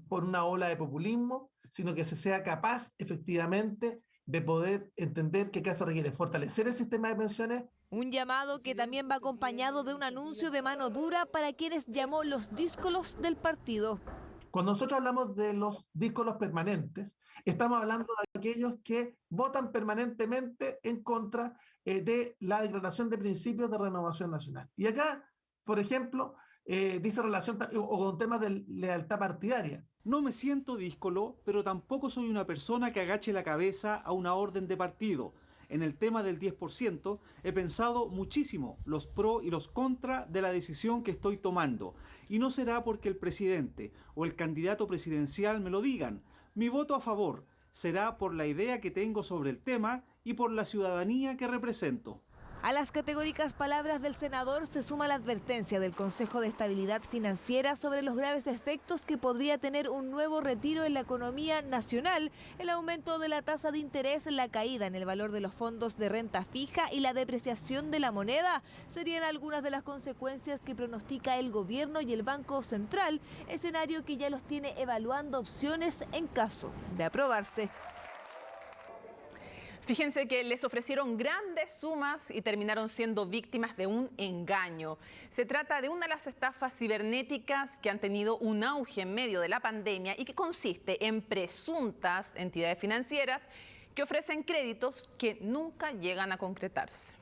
por una ola de populismo, sino que se sea capaz efectivamente de poder entender que acá se requiere fortalecer el sistema de pensiones.
Un llamado que también va acompañado de un anuncio de mano dura para quienes llamó los díscolos del partido.
Cuando nosotros hablamos de los díscolos permanentes, estamos hablando de aquellos que votan permanentemente en contra de la declaración de principios de Renovación Nacional. Y acá, por ejemplo, dice relación o con temas de lealtad partidaria.
No me siento díscolo, pero tampoco soy una persona que agache la cabeza a una orden de partido. En el tema del 10%, he pensado muchísimo los pro y los contra de la decisión que estoy tomando. Y no será porque el presidente o el candidato presidencial me lo digan. Mi voto a favor será por la idea que tengo sobre el tema y por la ciudadanía que represento.
A las categóricas palabras del senador se suma la advertencia del Consejo de Estabilidad Financiera sobre los graves efectos que podría tener un nuevo retiro en la economía nacional, el aumento de la tasa de interés, la caída en el valor de los fondos de renta fija y la depreciación de la moneda serían algunas de las consecuencias que pronostica el gobierno y el Banco Central, escenario que ya los tiene evaluando opciones en caso de aprobarse.
Fíjense que les ofrecieron grandes sumas y terminaron siendo víctimas de un engaño. Se trata de una de las estafas cibernéticas que han tenido un auge en medio de la pandemia y que consiste en presuntas entidades financieras que ofrecen créditos que nunca llegan a concretarse.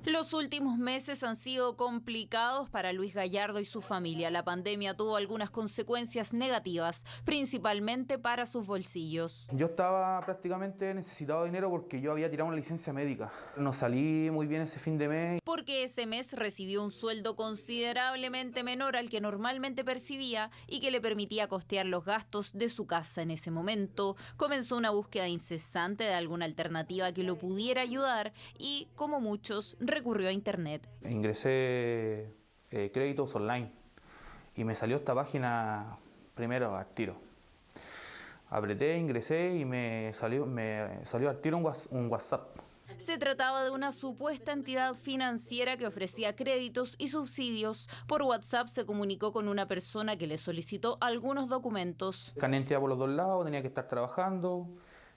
Los últimos meses han sido complicados para Luis Gallardo y su familia. La pandemia tuvo algunas consecuencias negativas, principalmente para sus bolsillos.
Yo estaba prácticamente necesitado de dinero porque yo había tirado una licencia médica. No salí muy bien ese fin de mes.
Porque ese mes recibió un sueldo considerablemente menor al que normalmente percibía y que le permitía costear los gastos de su casa en ese momento. Comenzó una búsqueda incesante de alguna alternativa que lo pudiera ayudar y, como muchos, recurrió a internet.
Ingresé créditos online y me salió esta página primero al tiro. Apreté, ingresé y me salió al tiro un WhatsApp.
Se trataba de una supuesta entidad financiera que ofrecía créditos y subsidios. Por WhatsApp se comunicó con una persona que le solicitó algunos documentos.
Gané entidad por los dos lados, tenía que estar trabajando,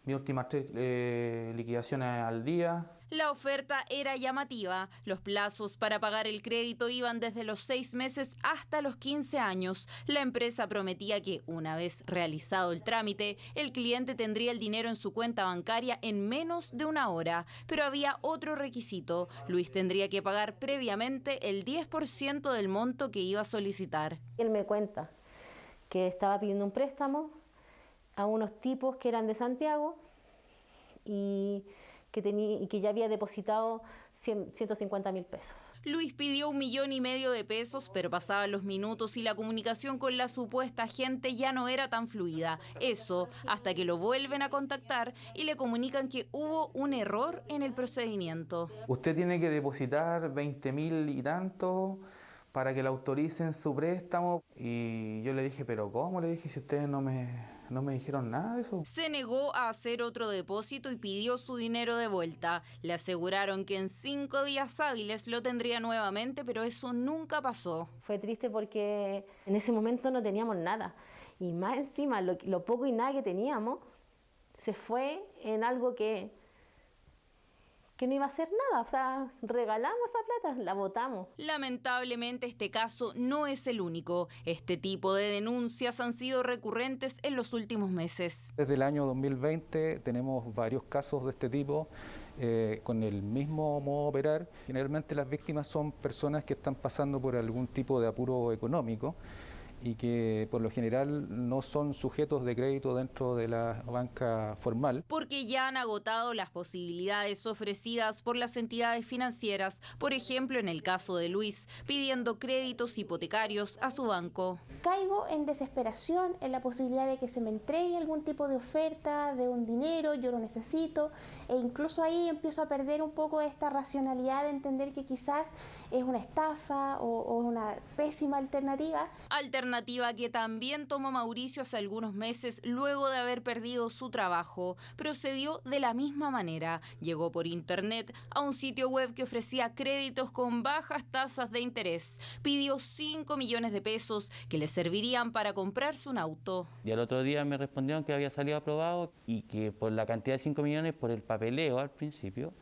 mis últimas 3 liquidaciones al día.
La oferta era llamativa. Los plazos para pagar el crédito iban desde los 6 meses hasta los 15 años. La empresa prometía que, una vez realizado el trámite, el cliente tendría el dinero en su cuenta bancaria en menos de una hora. Pero había otro requisito. Luis tendría que pagar previamente el 10% del monto que iba a solicitar.
Él me cuenta que estaba pidiendo un préstamo a unos tipos que eran de Santiago y que ya había depositado 150.000 pesos.
Luis pidió 1,5 millones de pesos, pero pasaban los minutos y la comunicación con la supuesta agente ya no era tan fluida. Eso hasta que lo vuelven a contactar y le comunican que hubo un error en el procedimiento.
Usted tiene que depositar 20.000 y tanto para que le autoricen su préstamo. Y yo le dije, ¿pero cómo? Le dije, si ustedes no me dijeron nada de eso.
Se negó a hacer otro depósito y pidió su dinero de vuelta. Le aseguraron que en 5 días hábiles lo tendría nuevamente, pero eso nunca pasó.
Fue triste porque en ese momento no teníamos nada. Y más encima, lo poco y nada que teníamos, se fue en algo que no iba a hacer nada. O sea, regalamos esa plata, la botamos.
Lamentablemente este caso no es el único. Este tipo de denuncias han sido recurrentes en los últimos meses.
Desde el año 2020 tenemos varios casos de este tipo con el mismo modo de operar. Generalmente las víctimas son personas que están pasando por algún tipo de apuro económico y que por lo general no son sujetos de crédito dentro de la banca formal.
Porque ya han agotado las posibilidades ofrecidas por las entidades financieras, por ejemplo en el caso de Luis, pidiendo créditos hipotecarios a su banco.
Caigo en desesperación en la posibilidad de que se me entregue algún tipo de oferta, de un dinero, yo lo necesito, e incluso ahí empiezo a perder un poco esta racionalidad de entender que quizás es una estafa o una pésima alternativa.
Alternativa que también tomó Mauricio hace algunos meses luego de haber perdido su trabajo. Procedió de la misma manera. Llegó por internet a un sitio web que ofrecía créditos con bajas tasas de interés. Pidió 5 millones de pesos que le servirían para comprarse un auto.
Y al otro día me respondieron que había salido aprobado y que por la cantidad de 5 millones, por el papeleo al principio,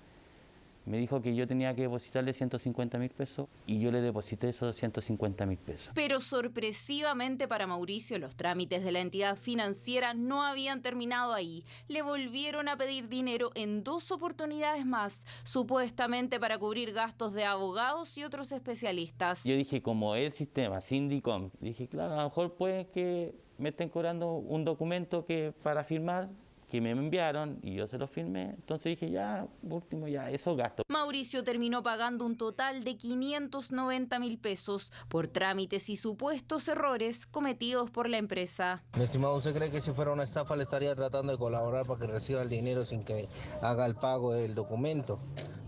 me dijo que yo tenía que depositarle 150.000 pesos y yo le deposité esos 150.000 pesos.
Pero sorpresivamente para Mauricio, los trámites de la entidad financiera no habían terminado ahí. Le volvieron a pedir dinero en 2 oportunidades más, supuestamente para cubrir gastos de abogados y otros especialistas.
Yo dije, como el sistema Sindicom, dije, claro, a lo mejor puede que me estén cobrando un documento que para firmar, que me enviaron y yo se lo firmé. Entonces dije, ya, último, ya, eso gasto.
Mauricio terminó pagando un total de 590.000 pesos por trámites y supuestos errores cometidos por la empresa.
Mi estimado, ¿usted cree que si fuera una estafa le estaría tratando de colaborar para que reciba el dinero sin que haga el pago del documento?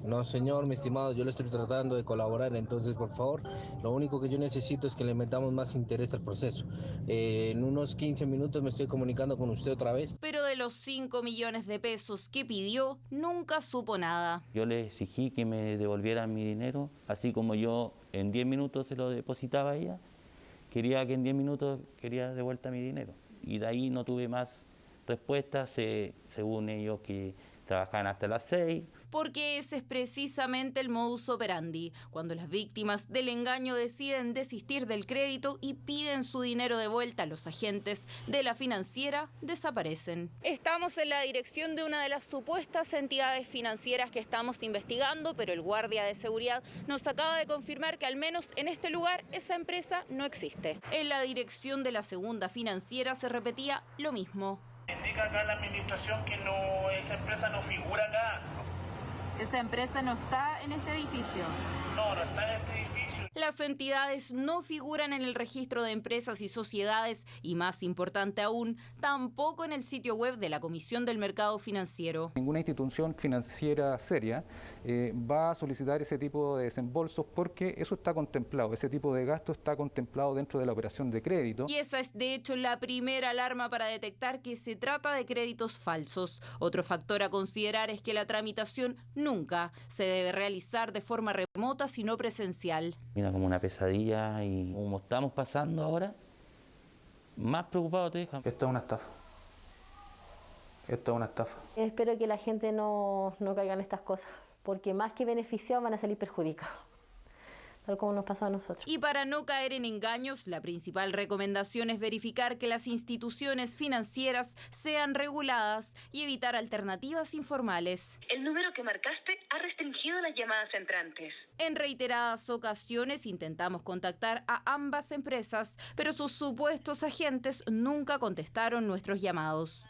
No, señor, mi estimado, yo le estoy tratando de colaborar, entonces, por favor, lo único que yo necesito es que le metamos más interés al proceso. En unos 15 minutos me estoy comunicando con usted otra vez.
Pero de los 5 millones de pesos que pidió, nunca supo nada.
Yo le exigí que me devolvieran mi dinero, así como yo en 10 minutos se lo depositaba a ella, quería que en 10 minutos quería de vuelta mi dinero. Y de ahí no tuve más respuestas, según ellos que trabajaban hasta las 6.
Porque ese es precisamente el modus operandi, cuando las víctimas del engaño deciden desistir del crédito y piden su dinero de vuelta, los agentes de la financiera desaparecen. Estamos en la dirección de una de las supuestas entidades financieras que estamos investigando, pero el guardia de seguridad nos acaba de confirmar que al menos en este lugar esa empresa no existe. En la dirección de la segunda financiera se repetía lo mismo.
Indica acá la administración que esa empresa no figura acá.
¿Esa empresa no está en este edificio?
No, no está en este edificio.
Las entidades no figuran en el registro de empresas y sociedades y, más importante aún, tampoco en el sitio web de la Comisión del Mercado Financiero.
Ninguna institución financiera seria va a solicitar ese tipo de desembolsos porque eso está contemplado, ese tipo de gasto está contemplado dentro de la operación de crédito.
Y esa es de hecho la primera alarma para detectar que se trata de créditos falsos. Otro factor a considerar es que la tramitación nunca se debe realizar de forma remota sino presencial.
Mira, como una pesadilla, y como estamos pasando ahora, más preocupado te deja.
Esto es una estafa. Esto es una estafa.
Espero que la gente no caiga en estas cosas, porque más que beneficiados van a salir perjudicados, tal como nos pasó a nosotros.
Y para no caer en engaños, la principal recomendación es verificar que las instituciones financieras sean reguladas y evitar alternativas informales.
El número que marcaste ha restringido las llamadas entrantes.
En reiteradas ocasiones intentamos contactar a ambas empresas, pero sus supuestos agentes nunca contestaron nuestros llamados.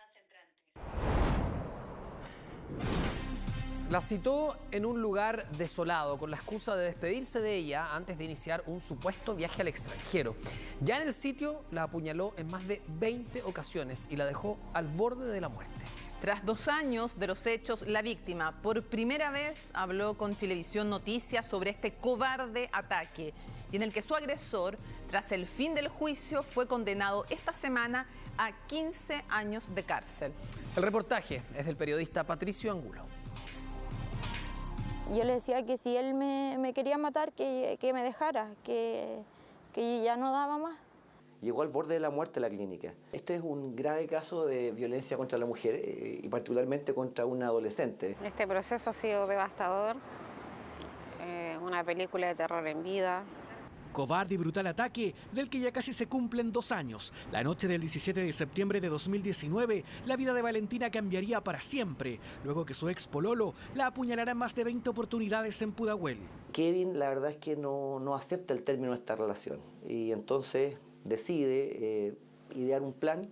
La citó en un lugar desolado con la excusa de despedirse de ella antes de iniciar un supuesto viaje al extranjero. Ya en el sitio la apuñaló en más de 20 ocasiones y la dejó al borde de la muerte.
Tras 2 años de los hechos, la víctima por primera vez habló con Chilevisión Noticias sobre este cobarde ataque y en el que su agresor, tras el fin del juicio, fue condenado esta semana a 15 años de cárcel.
El reportaje es del periodista Patricio Angulo.
Yo le decía que si él me quería matar, que me dejara, que ya no daba más.
Llegó al borde de la muerte la clínica. Este es un grave caso de violencia contra la mujer y particularmente contra una adolescente.
Este proceso ha sido devastador, una película de terror en vida.
Cobarde y brutal ataque del que ya casi se cumplen 2 años. La noche del 17 de septiembre de 2019, la vida de Valentina cambiaría para siempre, luego que su ex pololo la apuñalara en más de 20 oportunidades en Pudahuel.
Kevin, la verdad es que no acepta el término de esta relación y entonces decide idear un plan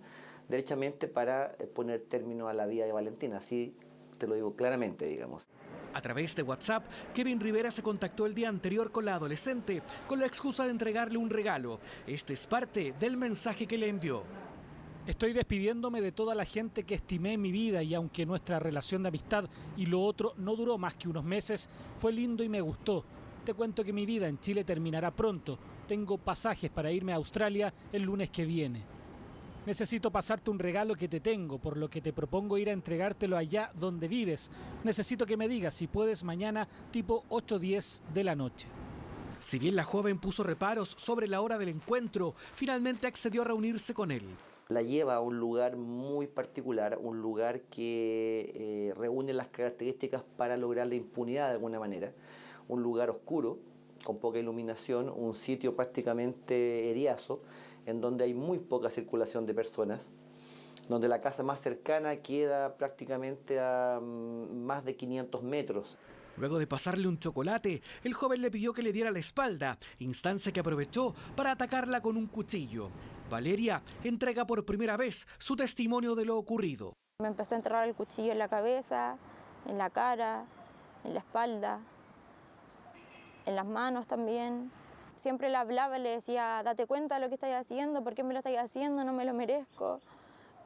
derechamente para poner término a la vida de Valentina. Así te lo digo claramente, digamos.
A través de WhatsApp, Kevin Rivera se contactó el día anterior con la adolescente con la excusa de entregarle un regalo. Este es parte del mensaje que le envió.
Estoy despidiéndome de toda la gente que estimé en mi vida y aunque nuestra relación de amistad y lo otro no duró más que unos meses, fue lindo y me gustó. Te cuento que mi vida en Chile terminará pronto. Tengo pasajes para irme a Australia el lunes que viene. Necesito pasarte un regalo que te tengo, por lo que te propongo ir a entregártelo allá donde vives. Necesito que me digas si puedes mañana tipo 8:10 de la noche.
Si bien la joven puso reparos sobre la hora del encuentro, finalmente accedió a reunirse con él.
La lleva a un lugar muy particular, un lugar que reúne las características para lograr la impunidad de alguna manera. Un lugar oscuro, con poca iluminación, un sitio prácticamente eriazo, en donde hay muy poca circulación de personas, donde la casa más cercana queda prácticamente a más de 500 metros.
Luego de pasarle un chocolate, el joven le pidió que le diera la espalda, instancia que aprovechó para atacarla con un cuchillo. Valeria entrega por primera vez su testimonio de lo ocurrido.
Me empezó a enterrar el cuchillo en la cabeza, en la cara, en la espalda, en las manos también. Siempre le hablaba y le decía, date cuenta de lo que estás haciendo, ¿por qué me lo estás haciendo? No me lo merezco.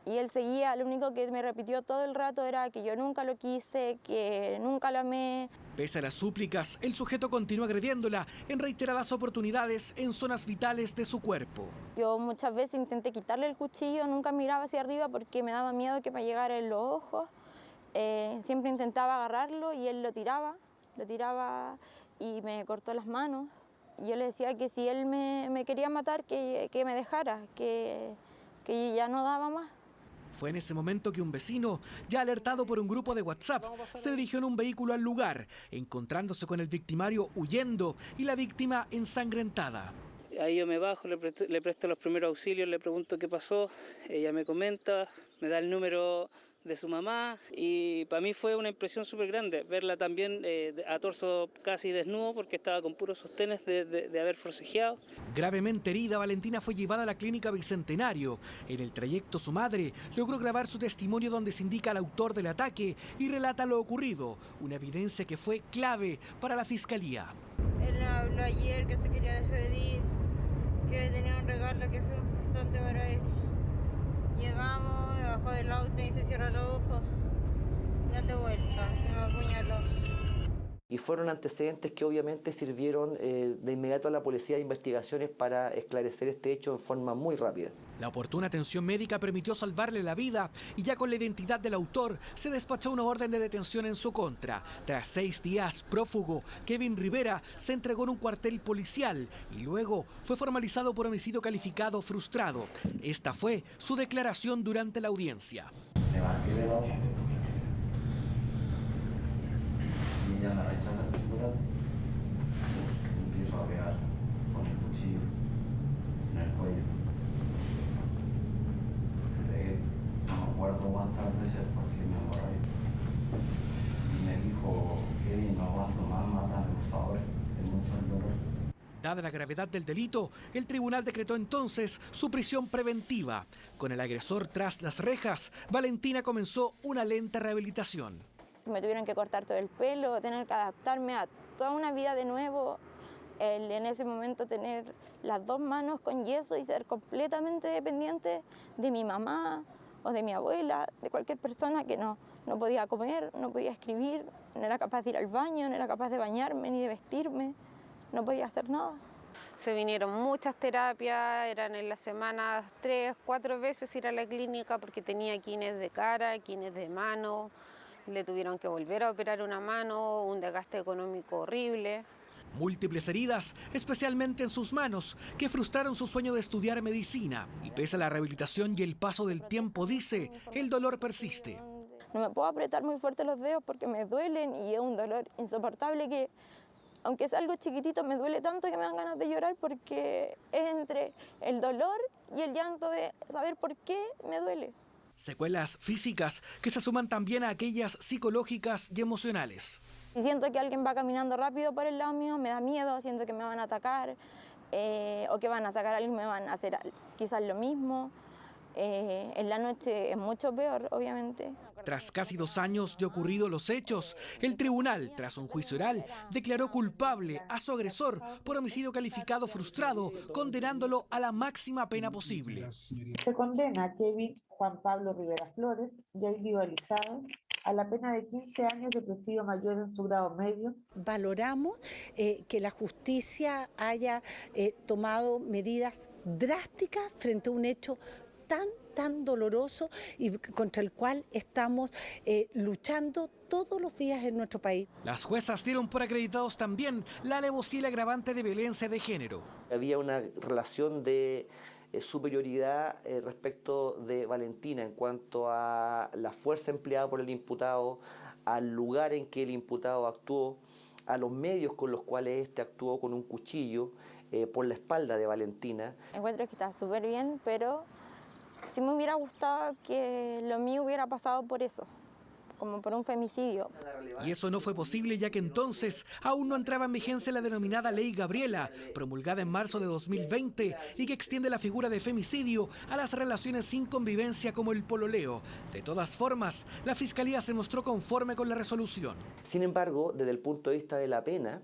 Y él seguía, lo único que me repitió todo el rato era que yo nunca lo quise, que nunca lo amé.
Pese a las súplicas, el sujeto continuó agrediéndola en reiteradas oportunidades en zonas vitales de su cuerpo.
Yo muchas veces intenté quitarle el cuchillo, nunca miraba hacia arriba porque me daba miedo que me llegara en los ojos. Siempre intentaba agarrarlo y él lo tiraba y me cortó las manos. Y yo le decía que si él me quería matar, que me dejara, que ya no daba más.
Fue en ese momento que un vecino, ya alertado por un grupo de WhatsApp, se dirigió en un vehículo al lugar, encontrándose con el victimario huyendo y la víctima ensangrentada.
Ahí yo me bajo, le presto los primeros auxilios, le pregunto qué pasó, ella me comenta, me da el número de su mamá y para mí fue una impresión súper grande verla también a torso casi desnudo porque estaba con puros sostenes de haber forcejeado.
Gravemente herida, Valentina fue llevada a la clínica Bicentenario. En el trayecto su madre logró grabar su testimonio donde se indica al autor del ataque y relata lo ocurrido, una evidencia que fue clave para la fiscalía.
Él habló ayer que se quería despedir, que tenía un regalo que fue importante para él. Llegamos, me bajó del auto y se cierra los ojos. Date vuelta, me apuñaló.
Y fueron antecedentes que obviamente sirvieron de inmediato a la policía de investigaciones para esclarecer este hecho en forma muy rápida.
La oportuna atención médica permitió salvarle la vida y ya con la identidad del autor se despachó una orden de detención en su contra. Tras 6 días prófugo, Kevin Rivera se entregó en un cuartel policial y luego fue formalizado por homicidio calificado frustrado. Esta fue su declaración durante la audiencia.
Ya me rechaza el chocolate, empiezo a pegar con el cuchillo en el cuello. Le pegué, no me acuerdo cuántas veces porque me borré. Y me dijo, Kevin, no aguanto más, mátame por favor, es mucho el dolor.
Dada la gravedad del delito, el tribunal decretó entonces su prisión preventiva. Con el agresor tras las rejas, Valentina comenzó una lenta rehabilitación.
Me tuvieron que cortar todo el pelo, tener que adaptarme a toda una vida de nuevo. En ese momento tener las 2 manos con yeso y ser completamente dependiente de mi mamá o de mi abuela, de cualquier persona que no podía comer, no podía escribir, no era capaz de ir al baño, no era capaz de bañarme ni de vestirme, no podía hacer nada.
Se vinieron muchas terapias, eran en la semana 3, 4 veces ir a la clínica porque tenía quines de cara, quines de mano. Le tuvieron que volver a operar una mano, un desgaste económico horrible.
Múltiples heridas, especialmente en sus manos, que frustraron su sueño de estudiar medicina. Y pese a la rehabilitación y el paso del tiempo, dice, el dolor persiste.
No me puedo apretar muy fuerte los dedos porque me duelen y es un dolor insoportable que, aunque es algo chiquitito, me duele tanto que me dan ganas de llorar porque es entre el dolor y el llanto de saber por qué me duele.
Secuelas físicas que se suman también a aquellas psicológicas y emocionales.
Si siento que alguien va caminando rápido por el lado mío, me da miedo, siento que me van a atacar o que van a sacar a alguien, me van a hacer quizás lo mismo. En la noche es mucho peor, obviamente.
Tras casi 2 años de ocurridos los hechos, el tribunal, tras un juicio oral, declaró culpable a su agresor por homicidio calificado frustrado, condenándolo a la máxima pena posible.
Se condena a Kevin Juan Pablo Rivera Flores, ya individualizado, a la pena de 15 años de presidio mayor en su grado medio.
Valoramos que la justicia haya tomado medidas drásticas frente a un hecho tan doloroso y contra el cual estamos luchando todos los días en nuestro país.
Las juezas dieron por acreditados también la alevosía y el agravante de violencia de género.
Había una relación de superioridad respecto de Valentina en cuanto a la fuerza empleada por el imputado, al lugar en que el imputado actuó, a los medios con los cuales éste actuó con un cuchillo por la espalda de Valentina.
Encuentro que está súper bien, pero sí me hubiera gustado que lo mío hubiera pasado por eso, como por un femicidio.
Y eso no fue posible ya que entonces aún no entraba en vigencia la denominada Ley Gabriela, promulgada en marzo de 2020 y que extiende la figura de femicidio a las relaciones sin convivencia como el pololeo. De todas formas, la Fiscalía se mostró conforme con la resolución.
Sin embargo, desde el punto de vista de la pena,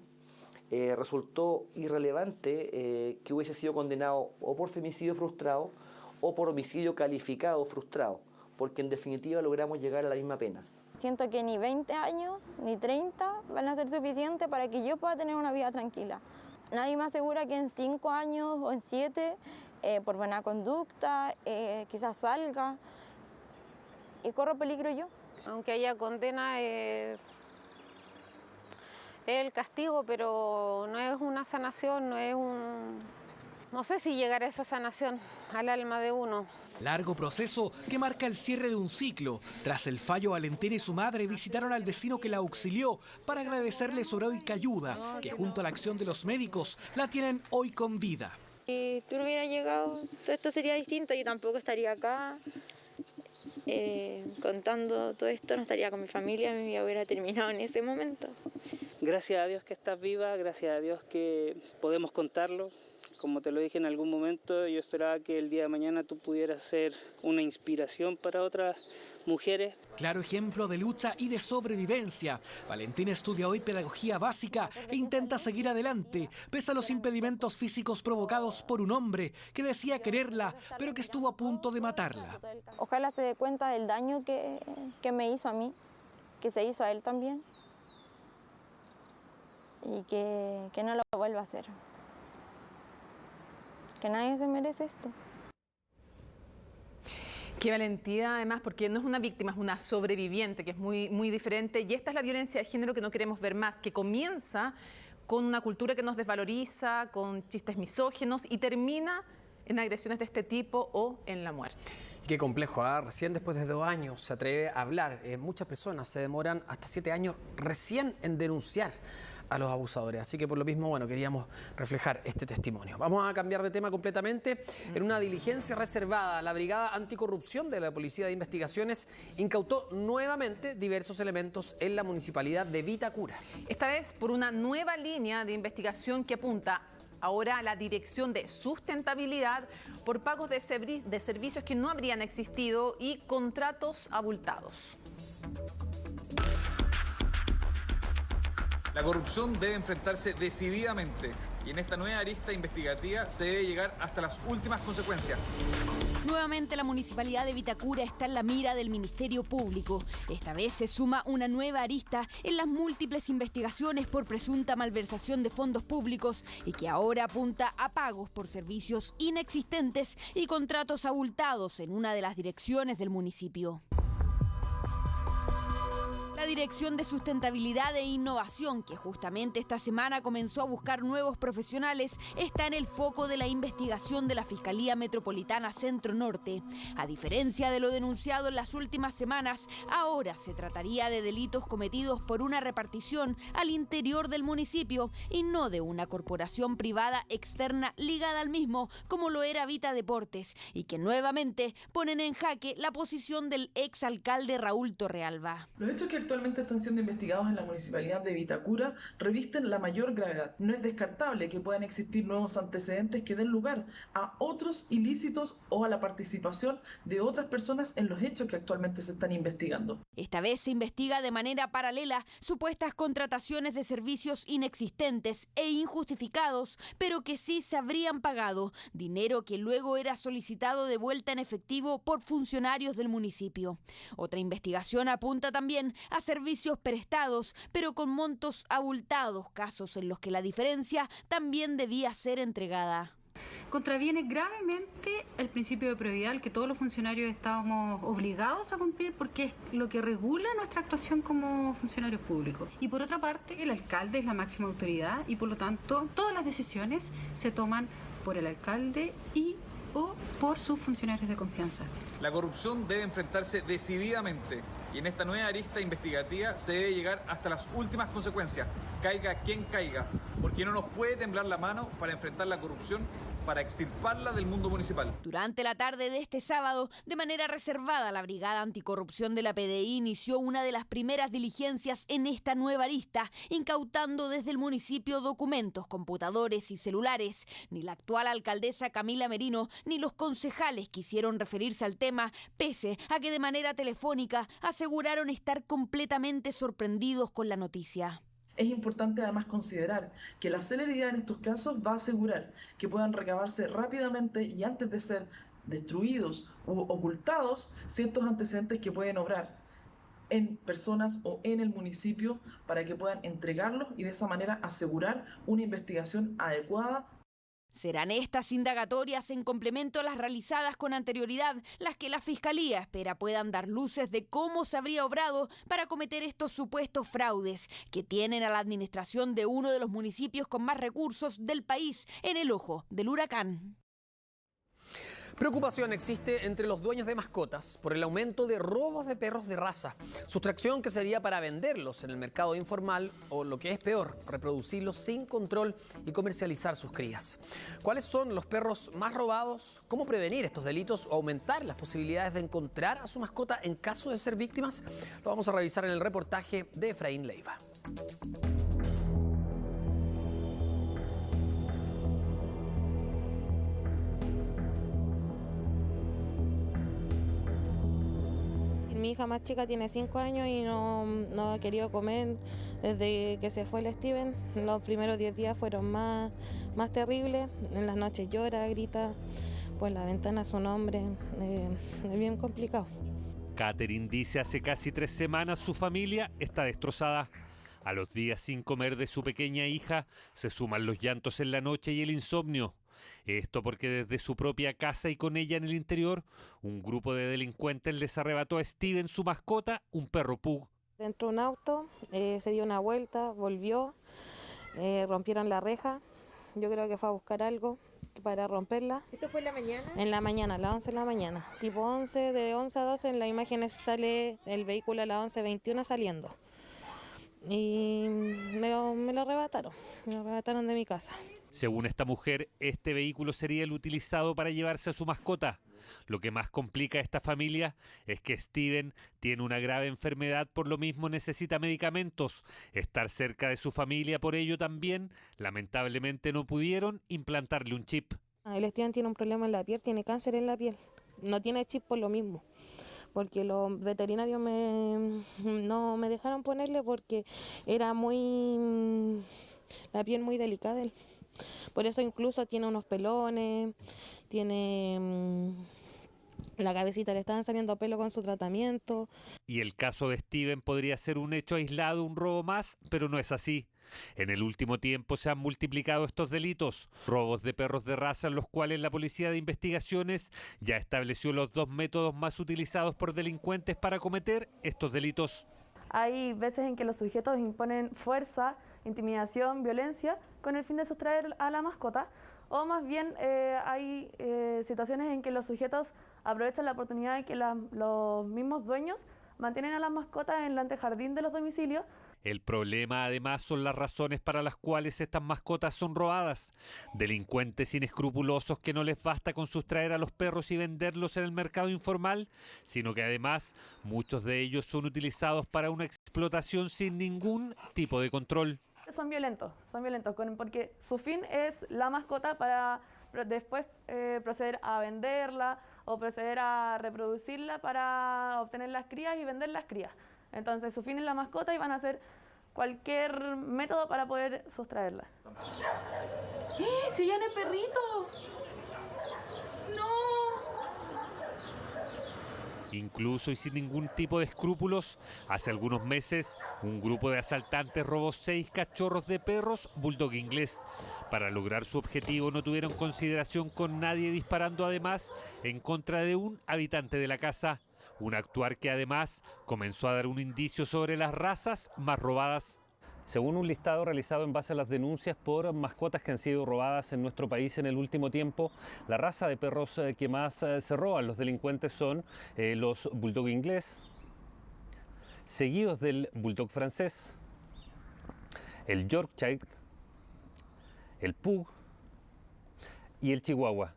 resultó irrelevante que hubiese sido condenado o por femicidio frustrado o por homicidio calificado frustrado. porque en definitiva logramos llegar a la misma pena.
Siento que ni 20 años ni 30 van a ser suficientes para que yo pueda tener una vida tranquila. Nadie me asegura que en 5 años o en 7, por buena conducta, quizás salga y corro peligro yo.
Aunque haya condena, es el castigo, pero no es una sanación, no sé si llegará esa sanación al alma de uno.
Largo proceso que marca el cierre de un ciclo. Tras el fallo, Valentina y su madre visitaron al vecino que la auxilió para agradecerle su heroica ayuda, que junto a la acción de los médicos la tienen hoy con vida.
Si tú no hubieras llegado, todo esto sería distinto. Yo tampoco estaría acá contando todo esto, no estaría con mi familia, mi vida hubiera terminado en ese momento.
Gracias a Dios que estás viva, gracias a Dios que podemos contarlo. Como te lo dije en algún momento, yo esperaba que el día de mañana tú pudieras ser una inspiración para otras mujeres.
Claro ejemplo de lucha y de sobrevivencia. Valentina estudia hoy pedagogía básica e intenta seguir adelante, pese a los impedimentos físicos provocados por un hombre que decía quererla, pero que estuvo a punto de matarla.
Ojalá se dé cuenta del daño que me hizo a mí, que se hizo a él también, y que no lo vuelva a hacer. Que nadie se merece esto.
Qué valentía, además, porque no es una víctima, es una sobreviviente, que es muy diferente. Y esta es la violencia de género que no queremos ver más, que comienza con una cultura que nos desvaloriza, con chistes misóginos y termina en agresiones de este tipo o en la muerte.
Qué complejo, ¿eh? Recién después de 2 años se atreve a hablar. Muchas personas se demoran hasta 7 años recién en denunciar a los abusadores. Así que por lo mismo, bueno, queríamos reflejar este testimonio. Vamos a cambiar de tema completamente. En una diligencia reservada, la Brigada Anticorrupción de la Policía de Investigaciones incautó nuevamente diversos elementos en la municipalidad de Vitacura.
Esta vez por una nueva línea de investigación que apunta ahora a la Dirección de Sustentabilidad por pagos de servicios que no habrían existido y contratos abultados.
La corrupción debe enfrentarse decididamente y en esta nueva arista investigativa se debe llegar hasta las últimas consecuencias.
Nuevamente la Municipalidad de Vitacura está en la mira del Ministerio Público. Esta vez se suma una nueva arista en las múltiples investigaciones por presunta malversación de fondos públicos y que ahora apunta a pagos por servicios inexistentes y contratos abultados en una de las direcciones del municipio. La Dirección de Sustentabilidad e Innovación, que justamente esta semana comenzó a buscar nuevos profesionales, está en el foco de la investigación de la Fiscalía Metropolitana Centro Norte. A diferencia de lo denunciado en las últimas semanas, ahora se trataría de delitos cometidos por una repartición al interior del municipio y no de una corporación privada externa ligada al mismo, como lo era Vita Deportes, y que nuevamente ponen en jaque la posición del exalcalde Raúl Torrealba.
Los hechos que actualmente están siendo investigados en la municipalidad de Vitacura revisten la mayor gravedad. No es descartable que puedan existir nuevos antecedentes que den lugar a otros ilícitos o a la participación de otras personas en los hechos que actualmente se están investigando.
Esta vez se investiga de manera paralela supuestas contrataciones de servicios inexistentes e injustificados, pero que sí se habrían pagado, dinero que luego era solicitado de vuelta en efectivo por funcionarios del municipio. Otra investigación apunta también a servicios prestados, pero con montos abultados, casos en los que la diferencia también debía ser entregada.
Contraviene gravemente el principio de probidad al que todos los funcionarios estamos obligados a cumplir porque es lo que regula nuestra actuación como funcionarios públicos. Y por otra parte, el alcalde es la máxima autoridad y por lo tanto todas las decisiones se toman por el alcalde o por sus funcionarios de confianza.
La corrupción debe enfrentarse decididamente y en esta nueva arista investigativa se debe llegar hasta las últimas consecuencias, caiga quien caiga, porque no nos puede temblar la mano para enfrentar la corrupción, para extirparla del mundo municipal.
Durante la tarde de este sábado, de manera reservada, la Brigada Anticorrupción de la PDI inició una de las primeras diligencias en esta nueva arista, incautando desde el municipio documentos, computadores y celulares. Ni la actual alcaldesa Camila Merino ni los concejales quisieron referirse al tema, pese a que de manera telefónica aseguraron estar completamente sorprendidos con la noticia.
Es importante además considerar que la celeridad en estos casos va a asegurar que puedan recabarse rápidamente y antes de ser destruidos u ocultados ciertos antecedentes que pueden obrar en personas o en el municipio para que puedan entregarlos y de esa manera asegurar una investigación adecuada.
Serán estas indagatorias en complemento a las realizadas con anterioridad las que la Fiscalía espera puedan dar luces de cómo se habría obrado para cometer estos supuestos fraudes que tienen a la administración de uno de los municipios con más recursos del país en el ojo del huracán.
Preocupación existe entre los dueños de mascotas por el aumento de robos de perros de raza, sustracción que sería para venderlos en el mercado informal o, lo que es peor, reproducirlos sin control y comercializar sus crías. ¿Cuáles son los perros más robados? ¿Cómo prevenir estos delitos o aumentar las posibilidades de encontrar a su mascota en caso de ser víctimas? Lo vamos a revisar en el reportaje de Efraín Leiva.
Mi hija más chica tiene 5 años y no ha querido comer desde que se fue el Steven. Los primeros 10 días fueron más terribles. En las noches llora, grita, pues la ventana su nombre. Es bien complicado.
Catherine dice hace casi 3 semanas su familia está destrozada. A los días sin comer de su pequeña hija se suman los llantos en la noche y el insomnio. Esto porque desde su propia casa y con ella en el interior, un grupo de delincuentes les arrebató a Steven, su mascota, un perro pug.
Entró un auto, se dio una vuelta, volvió, rompieron la reja. Yo creo que fue a buscar algo para romperla.
¿Esto fue en la mañana?
En la mañana, a las 11 de la mañana. Tipo 11, de 11 a 12, en las imágenes sale el vehículo a las 11:21 saliendo. Y me lo arrebataron de mi casa.
Según esta mujer, este vehículo sería el utilizado para llevarse a su mascota. Lo que más complica a esta familia es que Steven tiene una grave enfermedad, por lo mismo necesita medicamentos. Estar cerca de su familia por ello también, lamentablemente no pudieron implantarle un chip.
El Steven tiene un problema en la piel, tiene cáncer en la piel. No tiene chip por lo mismo, porque los veterinarios no me dejaron ponerle porque era la piel muy delicada de él. Por eso incluso tiene unos pelones, tiene la cabecita, le están saliendo pelo con su tratamiento.
Y el caso de Steven podría ser un hecho aislado, un robo más, pero no es así. En el último tiempo se han multiplicado estos delitos, robos de perros de raza, en los cuales la Policía de Investigaciones ya estableció los 2 métodos más utilizados por delincuentes para cometer estos delitos.
Hay veces en que los sujetos imponen fuerza, intimidación, violencia, con el fin de sustraer a la mascota, o más bien hay situaciones en que los sujetos aprovechan la oportunidad de que los mismos dueños mantienen a las mascotas en el antejardín de los domicilios.
El problema además son las razones para las cuales estas mascotas son robadas. Delincuentes inescrupulosos que no les basta con sustraer a los perros y venderlos en el mercado informal, sino que además muchos de ellos son utilizados para una explotación sin ningún tipo de control.
Son violentos, porque su fin es la mascota para después proceder a venderla o proceder a reproducirla para obtener las crías y vender las crías. Entonces su fin es la mascota y van a hacer cualquier método para poder sustraerla.
¡Se llama el perrito! ¡No!
Incluso y sin ningún tipo de escrúpulos, hace algunos meses un grupo de asaltantes robó 6 cachorros de perros bulldog inglés. Para lograr su objetivo no tuvieron consideración con nadie, disparando además en contra de un habitante de la casa. Un actuar que además comenzó a dar un indicio sobre las razas más robadas. Según un listado realizado en base a las denuncias por mascotas que han sido robadas en nuestro país en el último tiempo, la raza de perros que más se roban los delincuentes son los bulldog inglés, seguidos del bulldog francés, el yorkshire, el pug y el chihuahua.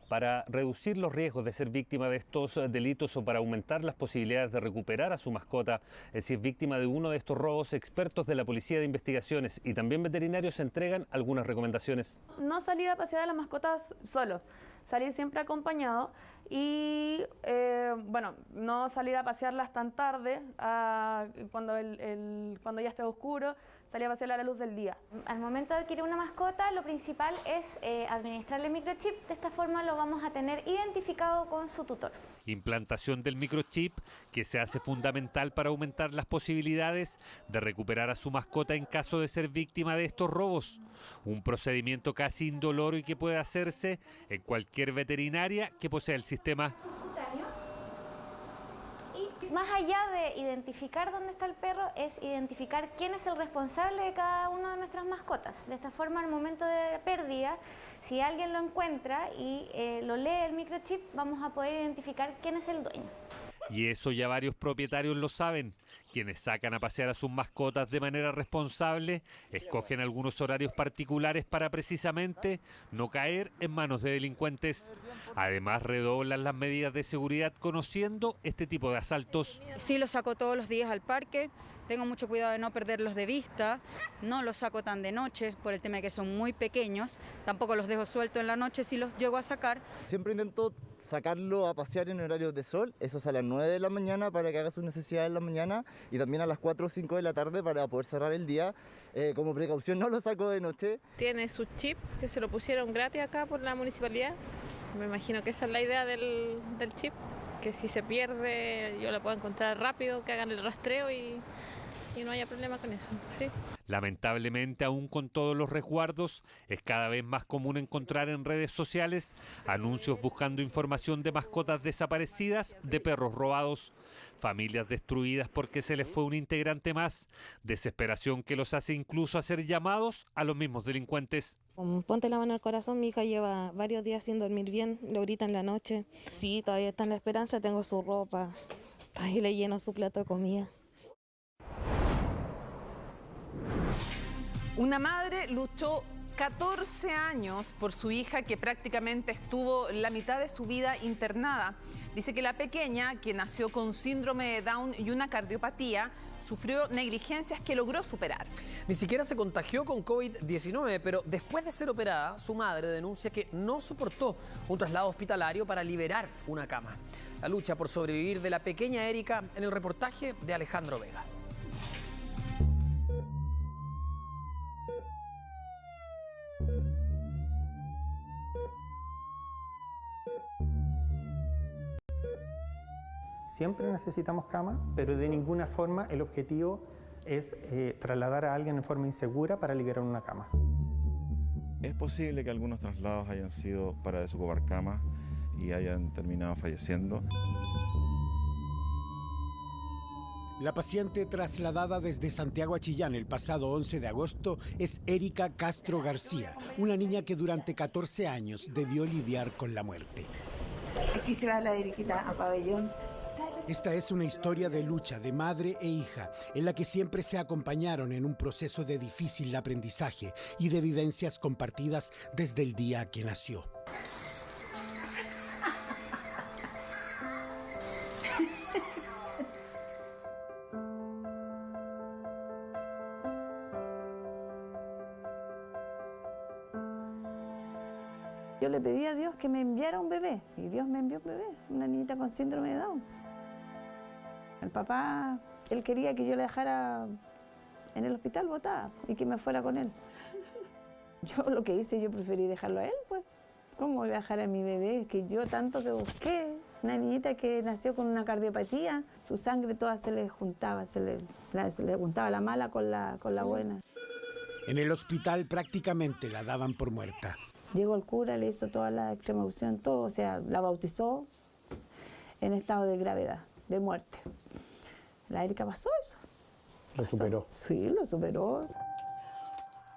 Para reducir los riesgos de ser víctima de estos delitos o para aumentar las posibilidades de recuperar a su mascota si es víctima de uno de estos robos, expertos de la Policía de Investigaciones y también veterinarios entregan algunas recomendaciones.
No salir a pasear a las mascotas solo, salir siempre acompañado y no salir a pasearlas tan tarde cuando ya esté oscuro, salir a pasear a la luz del día.
Al momento de adquirir una mascota, lo principal es administrarle microchip. De esta forma lo vamos a tener identificado con su tutor.
Implantación del microchip que se hace fundamental para aumentar las posibilidades de recuperar a su mascota en caso de ser víctima de estos robos. Un procedimiento casi indoloro y que puede hacerse en cualquier veterinaria que posea el sistema.
Y más allá de identificar dónde está el perro, es identificar quién es el responsable de cada una de nuestras mascotas. De esta forma, al momento de pérdida, si alguien lo encuentra y lo lee el microchip, vamos a poder identificar quién es el dueño.
Y eso ya varios propietarios lo saben. Quienes sacan a pasear a sus mascotas de manera responsable escogen algunos horarios particulares para precisamente no caer en manos de delincuentes. Además, redoblan las medidas de seguridad conociendo este tipo de asaltos.
Sí, los saco todos los días al parque. Tengo mucho cuidado de no perderlos de vista. No los saco tan de noche por el tema de que son muy pequeños. Tampoco los dejo sueltos en la noche si los llego a sacar.
Siempre intento sacarlo a pasear en horarios de sol, eso sale a las 9 de la mañana para que haga sus necesidades en la mañana y también a las 4 o 5 de la tarde para poder cerrar el día. Como precaución no lo saco de noche.
Tiene su chip que se lo pusieron gratis acá por la municipalidad. Me imagino que esa es la idea del chip, que si se pierde yo la puedo encontrar rápido, que hagan el rastreo y no haya problema con eso, ¿sí?
Lamentablemente, aún con todos los resguardos, es cada vez más común encontrar en redes sociales anuncios buscando información de mascotas desaparecidas, de perros robados, familias destruidas porque se les fue un integrante más, desesperación que los hace incluso hacer llamados a los mismos delincuentes.
Ponte la mano al corazón, mi hija lleva varios días sin dormir bien, le grita en la noche. Sí, todavía está en la esperanza, tengo su ropa, ahí le lleno su plato de comida.
Una madre luchó 14 años por su hija que prácticamente estuvo la mitad de su vida internada. Dice que la pequeña, que nació con síndrome de Down y una cardiopatía, sufrió negligencias que logró superar.
Ni siquiera se contagió con COVID-19, pero después de ser operada, su madre denuncia que no soportó un traslado hospitalario para liberar una cama. La lucha por sobrevivir de la pequeña Erika en el reportaje de Alejandro Vega.
Siempre necesitamos cama, pero de ninguna forma el objetivo es trasladar a alguien en forma insegura para liberar una cama.
Es posible que algunos traslados hayan sido para desocupar camas y hayan terminado falleciendo.
La paciente trasladada desde Santiago a Chillán el pasado 11 de agosto es Erika Castro García, una niña que durante 14 años debió lidiar con la muerte.
Aquí se va la Eriquita a pabellón.
Esta es una historia de lucha de madre e hija, en la que siempre se acompañaron en un proceso de difícil aprendizaje y de vivencias compartidas desde el día que nació.
Yo le pedí a Dios que me enviara un bebé, y Dios me envió un bebé, una niñita con síndrome de Down. El papá, él quería que yo la dejara en el hospital botada y que me fuera con él. Yo lo que hice, yo preferí dejarlo a él, pues. ¿Cómo voy a dejar a mi bebé? Que yo tanto que busqué. Una niñita que nació con una cardiopatía, su sangre toda se le juntaba, se le juntaba la mala con la buena.
En el hospital prácticamente la daban por muerta.
Llegó el cura, le hizo toda la extremaunción, todo, o sea, la bautizó en estado de gravedad, de muerte. La Erika pasó eso.
Lo superó.
Sí, lo superó.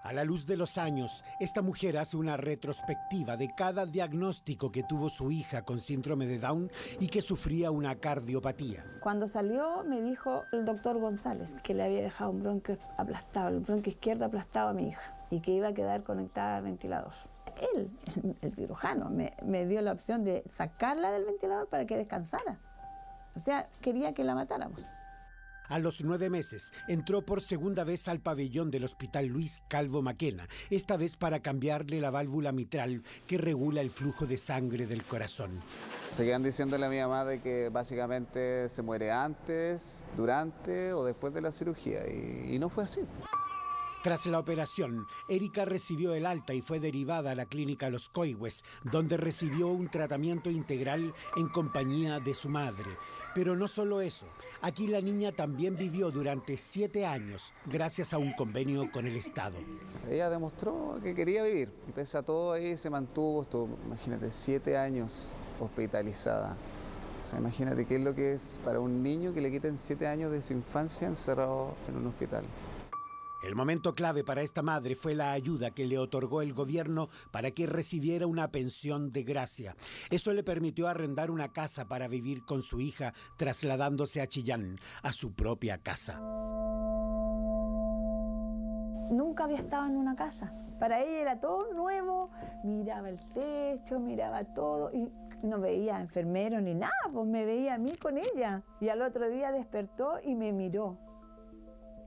A la luz de los años, esta mujer hace una retrospectiva de cada diagnóstico que tuvo su hija con síndrome de Down y que sufría una cardiopatía.
Cuando salió, me dijo el doctor González que le había dejado un bronquio aplastado, el bronquio izquierdo aplastado a mi hija y que iba a quedar conectada al ventilador. Él, el cirujano, me dio la opción de sacarla del ventilador para que descansara. O sea, quería que la matáramos.
A los 9 meses, entró por segunda vez al pabellón del Hospital Luis Calvo Maquena, esta vez para cambiarle la válvula mitral que regula el flujo de sangre del corazón.
Se quedan diciéndole a mi mamá de que básicamente se muere antes, durante o después de la cirugía, y no fue así.
Tras la operación, Erika recibió el alta y fue derivada a la clínica Los Coihues, donde recibió un tratamiento integral en compañía de su madre. Pero no solo eso, aquí la niña también vivió durante 7 años, gracias a un convenio con el Estado.
Ella demostró que quería vivir y pese a todo ahí se mantuvo, estuvo, imagínate, 7 años hospitalizada. O sea, imagínate qué es lo que es para un niño que le quiten 7 años de su infancia encerrado en un hospital.
El momento clave para esta madre fue la ayuda que le otorgó el gobierno para que recibiera una pensión de gracia. Eso le permitió arrendar una casa para vivir con su hija, trasladándose a Chillán, a su propia casa.
Nunca había estado en una casa. Para ella era todo nuevo, miraba el techo, miraba todo y no veía enfermeros ni nada, pues me veía a mí con ella. Y al otro día despertó y me miró.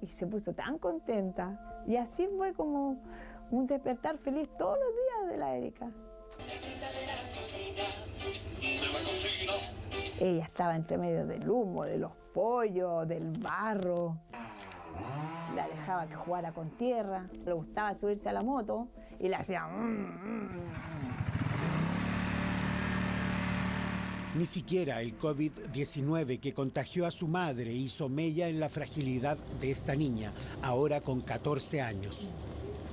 Y se puso tan contenta. Y así fue como un despertar feliz todos los días de la Erika. Ella estaba entre medio del humo, de los pollos, del barro. La dejaba que jugara con tierra. Le gustaba subirse a la moto y le hacía...
Ni siquiera el COVID-19 que contagió a su madre hizo mella en la fragilidad de esta niña, ahora con 14 años.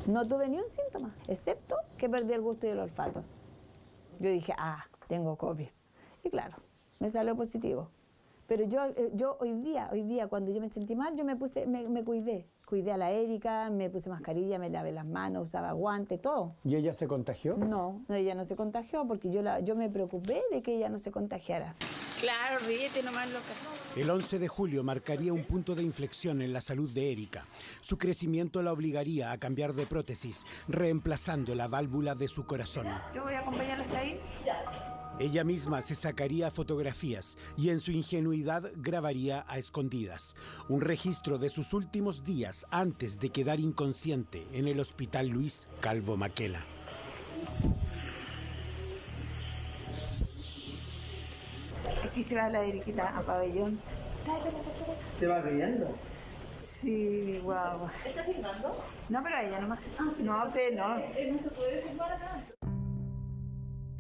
No tuve ni un síntoma, excepto que perdí el gusto y el olfato. Yo dije, tengo COVID. Y claro, me salió positivo. Pero yo hoy día, cuando yo me sentí mal, yo me cuidé. Cuidé a la Erika, me puse mascarilla, me lavé las manos, usaba guantes, todo.
¿Y ella se contagió?
No, ella no se contagió porque yo me preocupé de que ella no se contagiara.
Claro, ríete nomás, loca.
El 11 de julio marcaría un punto de inflexión en la salud de Erika. Su crecimiento la obligaría a cambiar de prótesis, reemplazando la válvula de su corazón.
Yo voy a acompañarla hasta ahí. Ya.
Ella misma se sacaría fotografías y en su ingenuidad grabaría a escondidas. Un registro de sus últimos días antes de quedar inconsciente en el Hospital Luis Calvo Maquela.
Aquí se va la Eriquita a pabellón.
¿Se va riendo?
Sí, guau.
¿Estás filmando?
No, pero ella nomás. No, usted no.
¿No se puede filmar acá?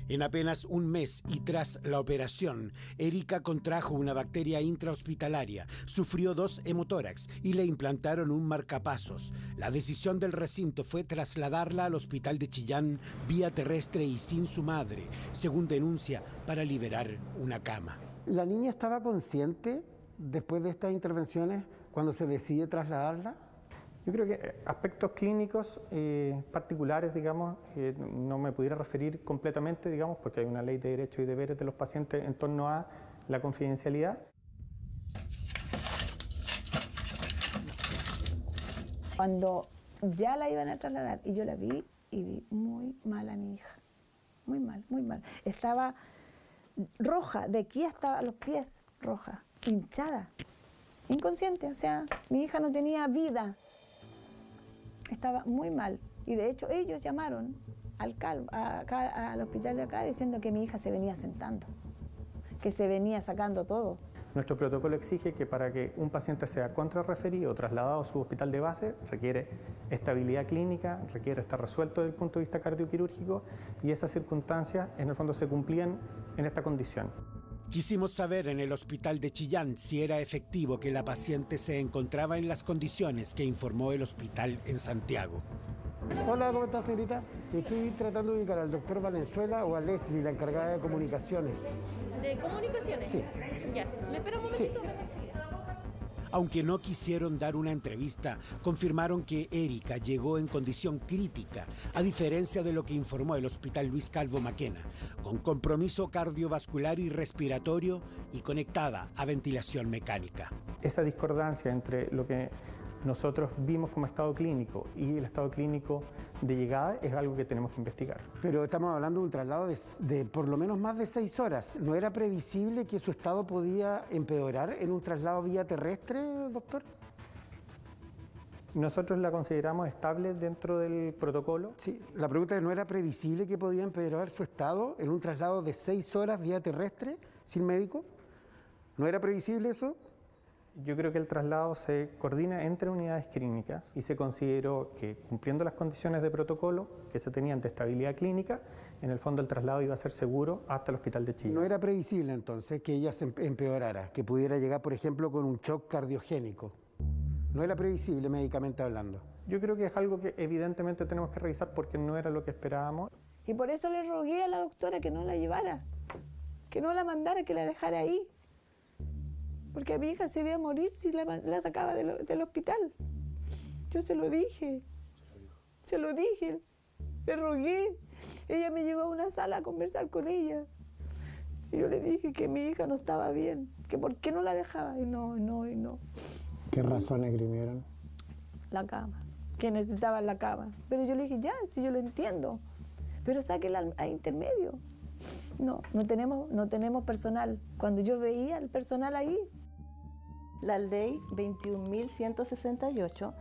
En apenas un mes y tras la operación, Erika contrajo una bacteria intrahospitalaria, sufrió 2 hemotórax y le implantaron un marcapasos. La decisión del recinto fue trasladarla al hospital de Chillán vía terrestre y sin su madre, según denuncia, para liberar una cama.
¿La niña estaba consciente después de estas intervenciones cuando se decide trasladarla? Yo creo que aspectos clínicos particulares, digamos, no me pudiera referir completamente, digamos, porque hay una ley de derechos y deberes de los pacientes en torno a la confidencialidad.
Cuando ya la iban a trasladar y yo la vi y vi muy mal a mi hija, muy mal, muy mal. Estaba roja, de aquí hasta los pies, roja, hinchada, inconsciente, o sea, mi hija no tenía vida. Estaba muy mal y de hecho ellos llamaron al hospital de acá diciendo que mi hija se venía sentando, que se venía sacando todo.
Nuestro protocolo exige que para que un paciente sea contrarreferido o trasladado a su hospital de base requiere estabilidad clínica, requiere estar resuelto desde el punto de vista cardioquirúrgico y esas circunstancias en el fondo se cumplían en esta condición.
Quisimos saber en el hospital de Chillán si era efectivo que la paciente se encontraba en las condiciones que informó el hospital en Santiago.
Hola, ¿cómo está, señorita? Estoy tratando de ubicar al doctor Valenzuela o a Leslie, la encargada de comunicaciones.
¿De comunicaciones?
Sí.
Ya, me espera un momentito, me enseguida.
Aunque no quisieron dar una entrevista, confirmaron que Erika llegó en condición crítica, a diferencia de lo que informó el Hospital Luis Calvo Maquena, con compromiso cardiovascular y respiratorio y conectada a ventilación mecánica.
Esa discordancia entre lo que nosotros vimos como estado clínico y el estado clínico de llegada es algo que tenemos que investigar. Pero estamos hablando de un traslado de por lo menos más de 6 horas. ¿No era previsible que su estado podía empeorar en un traslado vía terrestre, doctor? Nosotros la consideramos estable dentro del protocolo. Sí, la pregunta es, ¿no era previsible que podía empeorar su estado en un traslado de 6 horas vía terrestre sin médico? ¿No era previsible eso? Yo creo que el traslado se coordina entre unidades clínicas y se consideró que, cumpliendo las condiciones de protocolo que se tenían de estabilidad clínica, en el fondo el traslado iba a ser seguro hasta el Hospital de Chillán.
¿No era previsible entonces que ella se empeorara, que pudiera llegar, por ejemplo, con un shock cardiogénico? ¿No era previsible médicamente hablando?
Yo creo que es algo que evidentemente tenemos que revisar porque no era lo que esperábamos.
Y por eso le rogué a la doctora que no la llevara, que no la mandara, que la dejara ahí. Porque a mi hija se iba a morir si la sacaba del hospital. Yo se lo dije, le rogué. Ella me llevó a una sala a conversar con ella. Y yo le dije que mi hija no estaba bien, que por qué no la dejaba. Y no.
¿Qué razones grimieron?
La cama, que necesitaba la cama. Pero yo le dije, ya, si yo lo entiendo, pero sáquela a intermedio. No tenemos personal. Cuando yo veía el personal ahí.
La ley 21.168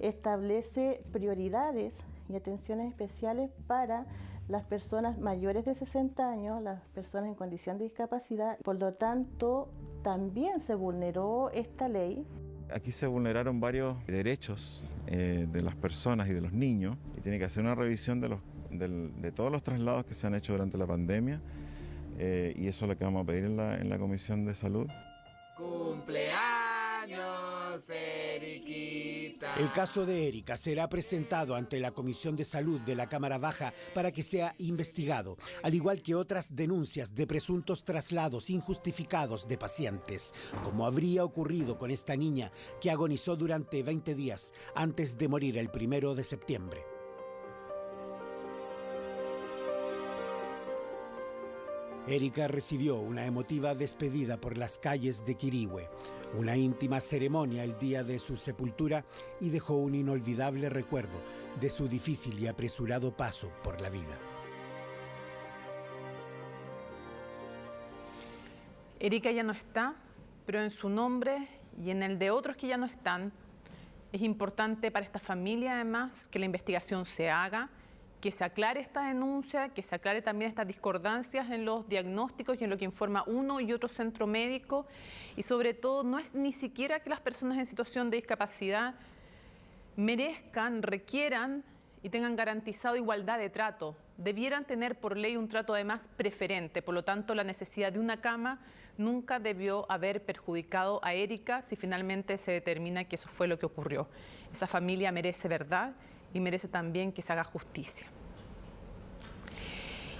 establece prioridades y atenciones especiales para las personas mayores de 60 años, las personas en condición de discapacidad. Por lo tanto, también se vulneró esta ley.
Aquí se vulneraron varios derechos de las personas y de los niños y tiene que hacer una revisión de todos los traslados que se han hecho durante la pandemia y eso es lo que vamos a pedir en la Comisión de Salud.
¡Cumpleaños, Eriquita!
El caso de Erika será presentado ante la Comisión de Salud de la Cámara Baja para que sea investigado, al igual que otras denuncias de presuntos traslados injustificados de pacientes, como habría ocurrido con esta niña que agonizó durante 20 días antes de morir el 1 de septiembre. Erika recibió una emotiva despedida por las calles de Quirihue, una íntima ceremonia el día de su sepultura y dejó un inolvidable recuerdo de su difícil y apresurado paso por la vida.
Erika ya no está, pero en su nombre y en el de otros que ya no están, es importante para esta familia además que la investigación se haga, que se aclare esta denuncia, que se aclare también estas discordancias en los diagnósticos y en lo que informa uno y otro centro médico. Y sobre todo, no es ni siquiera que las personas en situación de discapacidad merezcan, requieran y tengan garantizado igualdad de trato. Debieran tener por ley un trato además preferente. Por lo tanto, la necesidad de una cama nunca debió haber perjudicado a Erika si finalmente se determina que eso fue lo que ocurrió. Esa familia merece verdad y merece también que se haga justicia.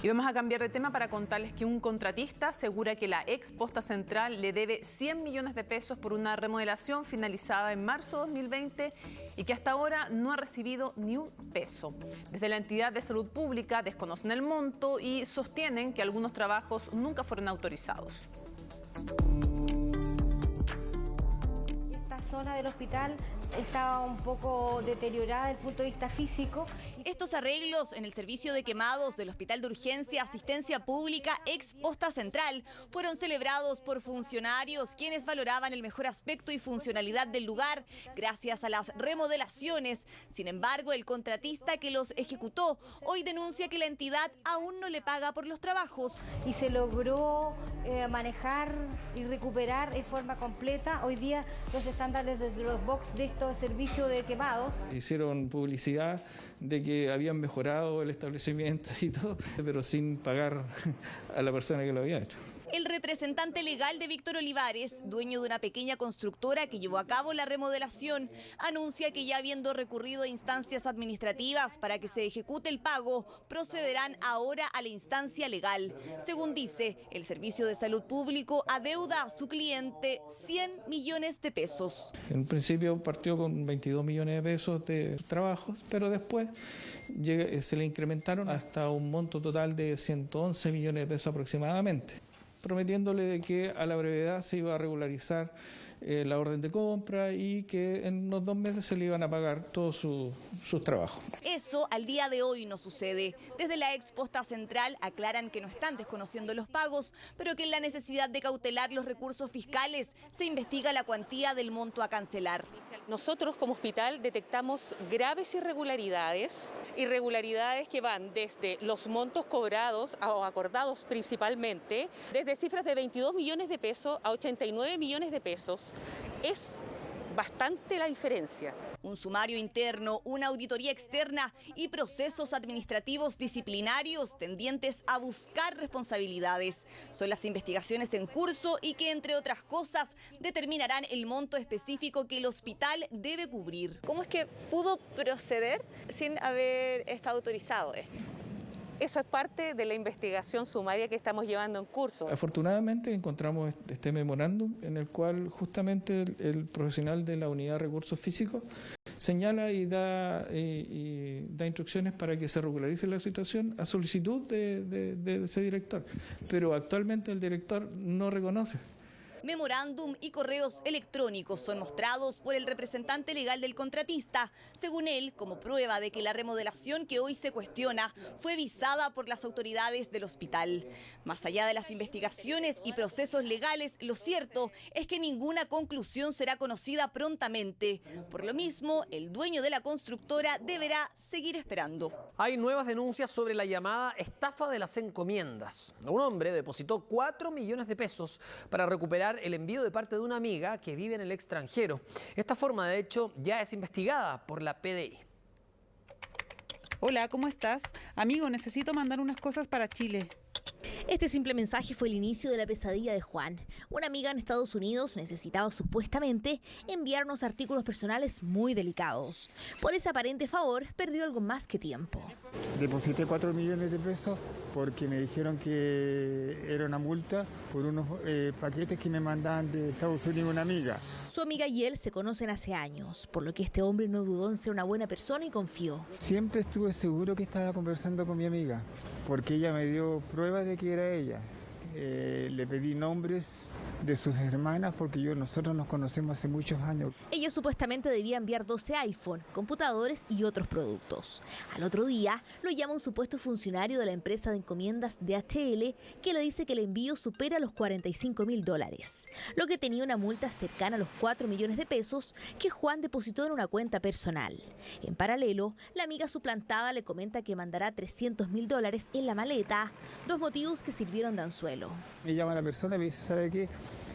Y vamos a cambiar de tema para contarles que un contratista asegura que la ex Posta Central le debe 100 millones de pesos por una remodelación finalizada en marzo de 2020 y que hasta ahora no ha recibido ni un peso. Desde la entidad de salud pública desconocen el monto y sostienen que algunos trabajos nunca fueron autorizados.
Esta zona del hospital estaba un poco deteriorada desde el punto de vista físico.
Estos arreglos en el servicio de quemados del Hospital de Urgencia Asistencia Pública ex Posta Central fueron celebrados por funcionarios quienes valoraban el mejor aspecto y funcionalidad del lugar gracias a las remodelaciones. Sin embargo, el contratista que los ejecutó hoy denuncia que la entidad aún no le paga por los trabajos.
Y se logró manejar y recuperar en forma completa hoy día los estándares de los box de estos servicios de quemados.
Hicieron publicidad de que habían mejorado el establecimiento y todo, pero sin pagar a la persona que lo había hecho.
El representante legal de Víctor Olivares, dueño de una pequeña constructora que llevó a cabo la remodelación, anuncia que ya habiendo recurrido a instancias administrativas para que se ejecute el pago, procederán ahora a la instancia legal. Según dice, el Servicio de Salud Público adeuda a su cliente 100 millones de pesos.
En principio partió con 22 millones de pesos de trabajos, pero después se le incrementaron hasta un monto total de 111 millones de pesos aproximadamente, prometiéndole de que a la brevedad se iba a regularizar la orden de compra y que en unos 2 meses se le iban a pagar todos sus trabajos.
Eso al día de hoy no sucede. Desde la ex Posta Central aclaran que no están desconociendo los pagos, pero que en la necesidad de cautelar los recursos fiscales se investiga la cuantía del monto a cancelar.
Nosotros como hospital detectamos graves irregularidades que van desde los montos cobrados o acordados principalmente, desde cifras de 22 millones de pesos a 89 millones de pesos. Es bastante la diferencia.
Un sumario interno, una auditoría externa y procesos administrativos disciplinarios tendientes a buscar responsabilidades. Son las investigaciones en curso y que, entre otras cosas, determinarán el monto específico que el hospital debe cubrir.
¿Cómo es que pudo proceder sin haber estado autorizado esto?
Eso es parte de la investigación sumaria que estamos llevando en curso.
Afortunadamente encontramos este memorándum en el cual justamente el profesional de la unidad de recursos físicos señala y da instrucciones para que se regularice la situación a solicitud de ese director. Pero actualmente el director no reconoce.
Memorándum y correos electrónicos son mostrados por el representante legal del contratista, según él, como prueba de que la remodelación que hoy se cuestiona fue visada por las autoridades del hospital. Más allá de las investigaciones y procesos legales, lo cierto es que ninguna conclusión será conocida prontamente. Por lo mismo, el dueño de la constructora deberá seguir esperando.
Hay nuevas denuncias sobre la llamada estafa de las encomiendas. Un hombre depositó 4 millones de pesos para recuperar el envío de parte de una amiga que vive en el extranjero. Esta forma, de hecho, ya es investigada por la PDI.
Hola, ¿cómo estás? Amigo, necesito mandar unas cosas para Chile.
Este simple mensaje fue el inicio de la pesadilla de Juan. Una amiga en Estados Unidos necesitaba supuestamente enviar unos artículos personales muy delicados. Por ese aparente favor, perdió algo más que tiempo.
Deposité 4 millones de pesos porque me dijeron que era una multa por unos paquetes que me mandaban de Estados Unidos una amiga.
Su amiga y él se conocen hace años, por lo que este hombre no dudó en ser una buena persona y confió.
Siempre estuve seguro que estaba conversando con mi amiga, porque ella me dio pruebas de que era ella. Le pedí nombres de sus hermanas porque nosotros nos conocemos hace muchos años.
Ellos supuestamente debían enviar 12 iPhone, computadores y otros productos. Al otro día lo llama un supuesto funcionario de la empresa de encomiendas DHL que le dice que el envío supera los $45.000, lo que tenía una multa cercana a los 4 millones de pesos que Juan depositó en una cuenta personal. En paralelo, la amiga suplantada le comenta que mandará $300.000 en la maleta, dos motivos que sirvieron de anzuelo.
Me llama la persona y me dice, ¿sabe qué?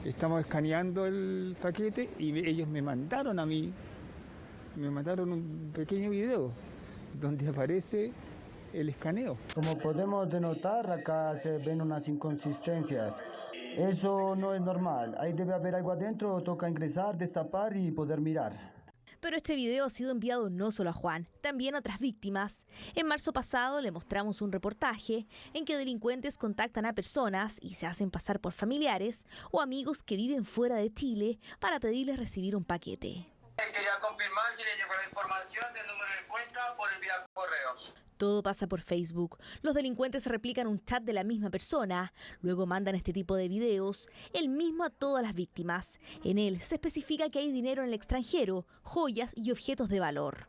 Estamos escaneando el paquete y ellos me mandaron a mí, me mandaron un pequeño video donde aparece el escaneo.
Como podemos denotar, acá se ven unas inconsistencias. Eso no es normal. Ahí debe haber algo adentro, toca ingresar, destapar y poder mirar.
Pero este video ha sido enviado no solo a Juan, también a otras víctimas. En marzo pasado le mostramos un reportaje en que delincuentes contactan a personas y se hacen pasar por familiares o amigos que viven fuera de Chile para pedirles recibir un paquete.
Quería confirmar si le llegó la información del número de cuenta por enviar correos.
Todo pasa por Facebook. Los delincuentes replican un chat de la misma persona, luego mandan este tipo de videos, el mismo a todas las víctimas. En él se especifica que hay dinero en el extranjero, joyas y objetos de valor.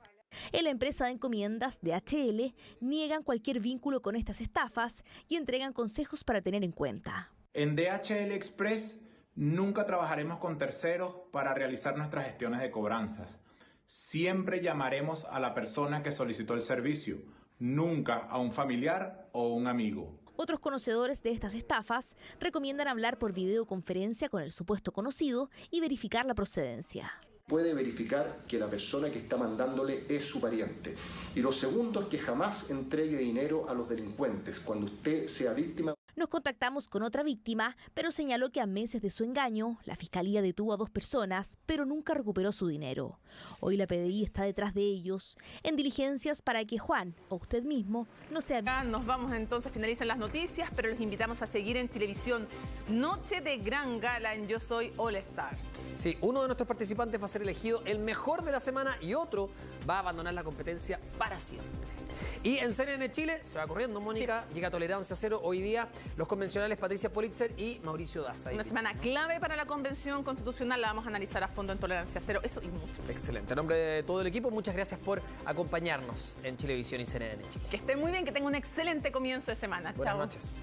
En la empresa de encomiendas DHL niegan cualquier vínculo con estas estafas y entregan consejos para tener en cuenta.
En DHL Express nunca trabajaremos con terceros para realizar nuestras gestiones de cobranzas. Siempre llamaremos a la persona que solicitó el servicio, nunca a un familiar o un amigo.
Otros conocedores de estas estafas recomiendan hablar por videoconferencia con el supuesto conocido y verificar la procedencia.
Puede verificar que la persona que está mandándole es su pariente. Y lo segundo es que jamás entregue dinero a los delincuentes cuando usted sea víctima.
Nos contactamos con otra víctima, pero señaló que a meses de su engaño, la fiscalía detuvo a 2 personas, pero nunca recuperó su dinero. Hoy la PDI está detrás de ellos, en diligencias para que Juan, o usted mismo, no sea...
Nos vamos entonces, finalizan las noticias, pero los invitamos a seguir en televisión. Noche de gran gala en Yo Soy All Star.
Sí, uno de nuestros participantes va a ser elegido el mejor de la semana y otro va a abandonar la competencia para siempre. Y en CNN Chile, se va corriendo, Mónica, llega Tolerancia Cero. Hoy día los convencionales Patricia Politzer y Mauricio Daza.
Una semana clave para la Convención Constitucional, la vamos a analizar a fondo en Tolerancia Cero, eso y mucho.
Excelente, en nombre de todo el equipo, muchas gracias por acompañarnos en Chilevisión y CNN Chile.
Que esté muy bien, que tenga un excelente comienzo de semana.
Buenas
Chao.
noches.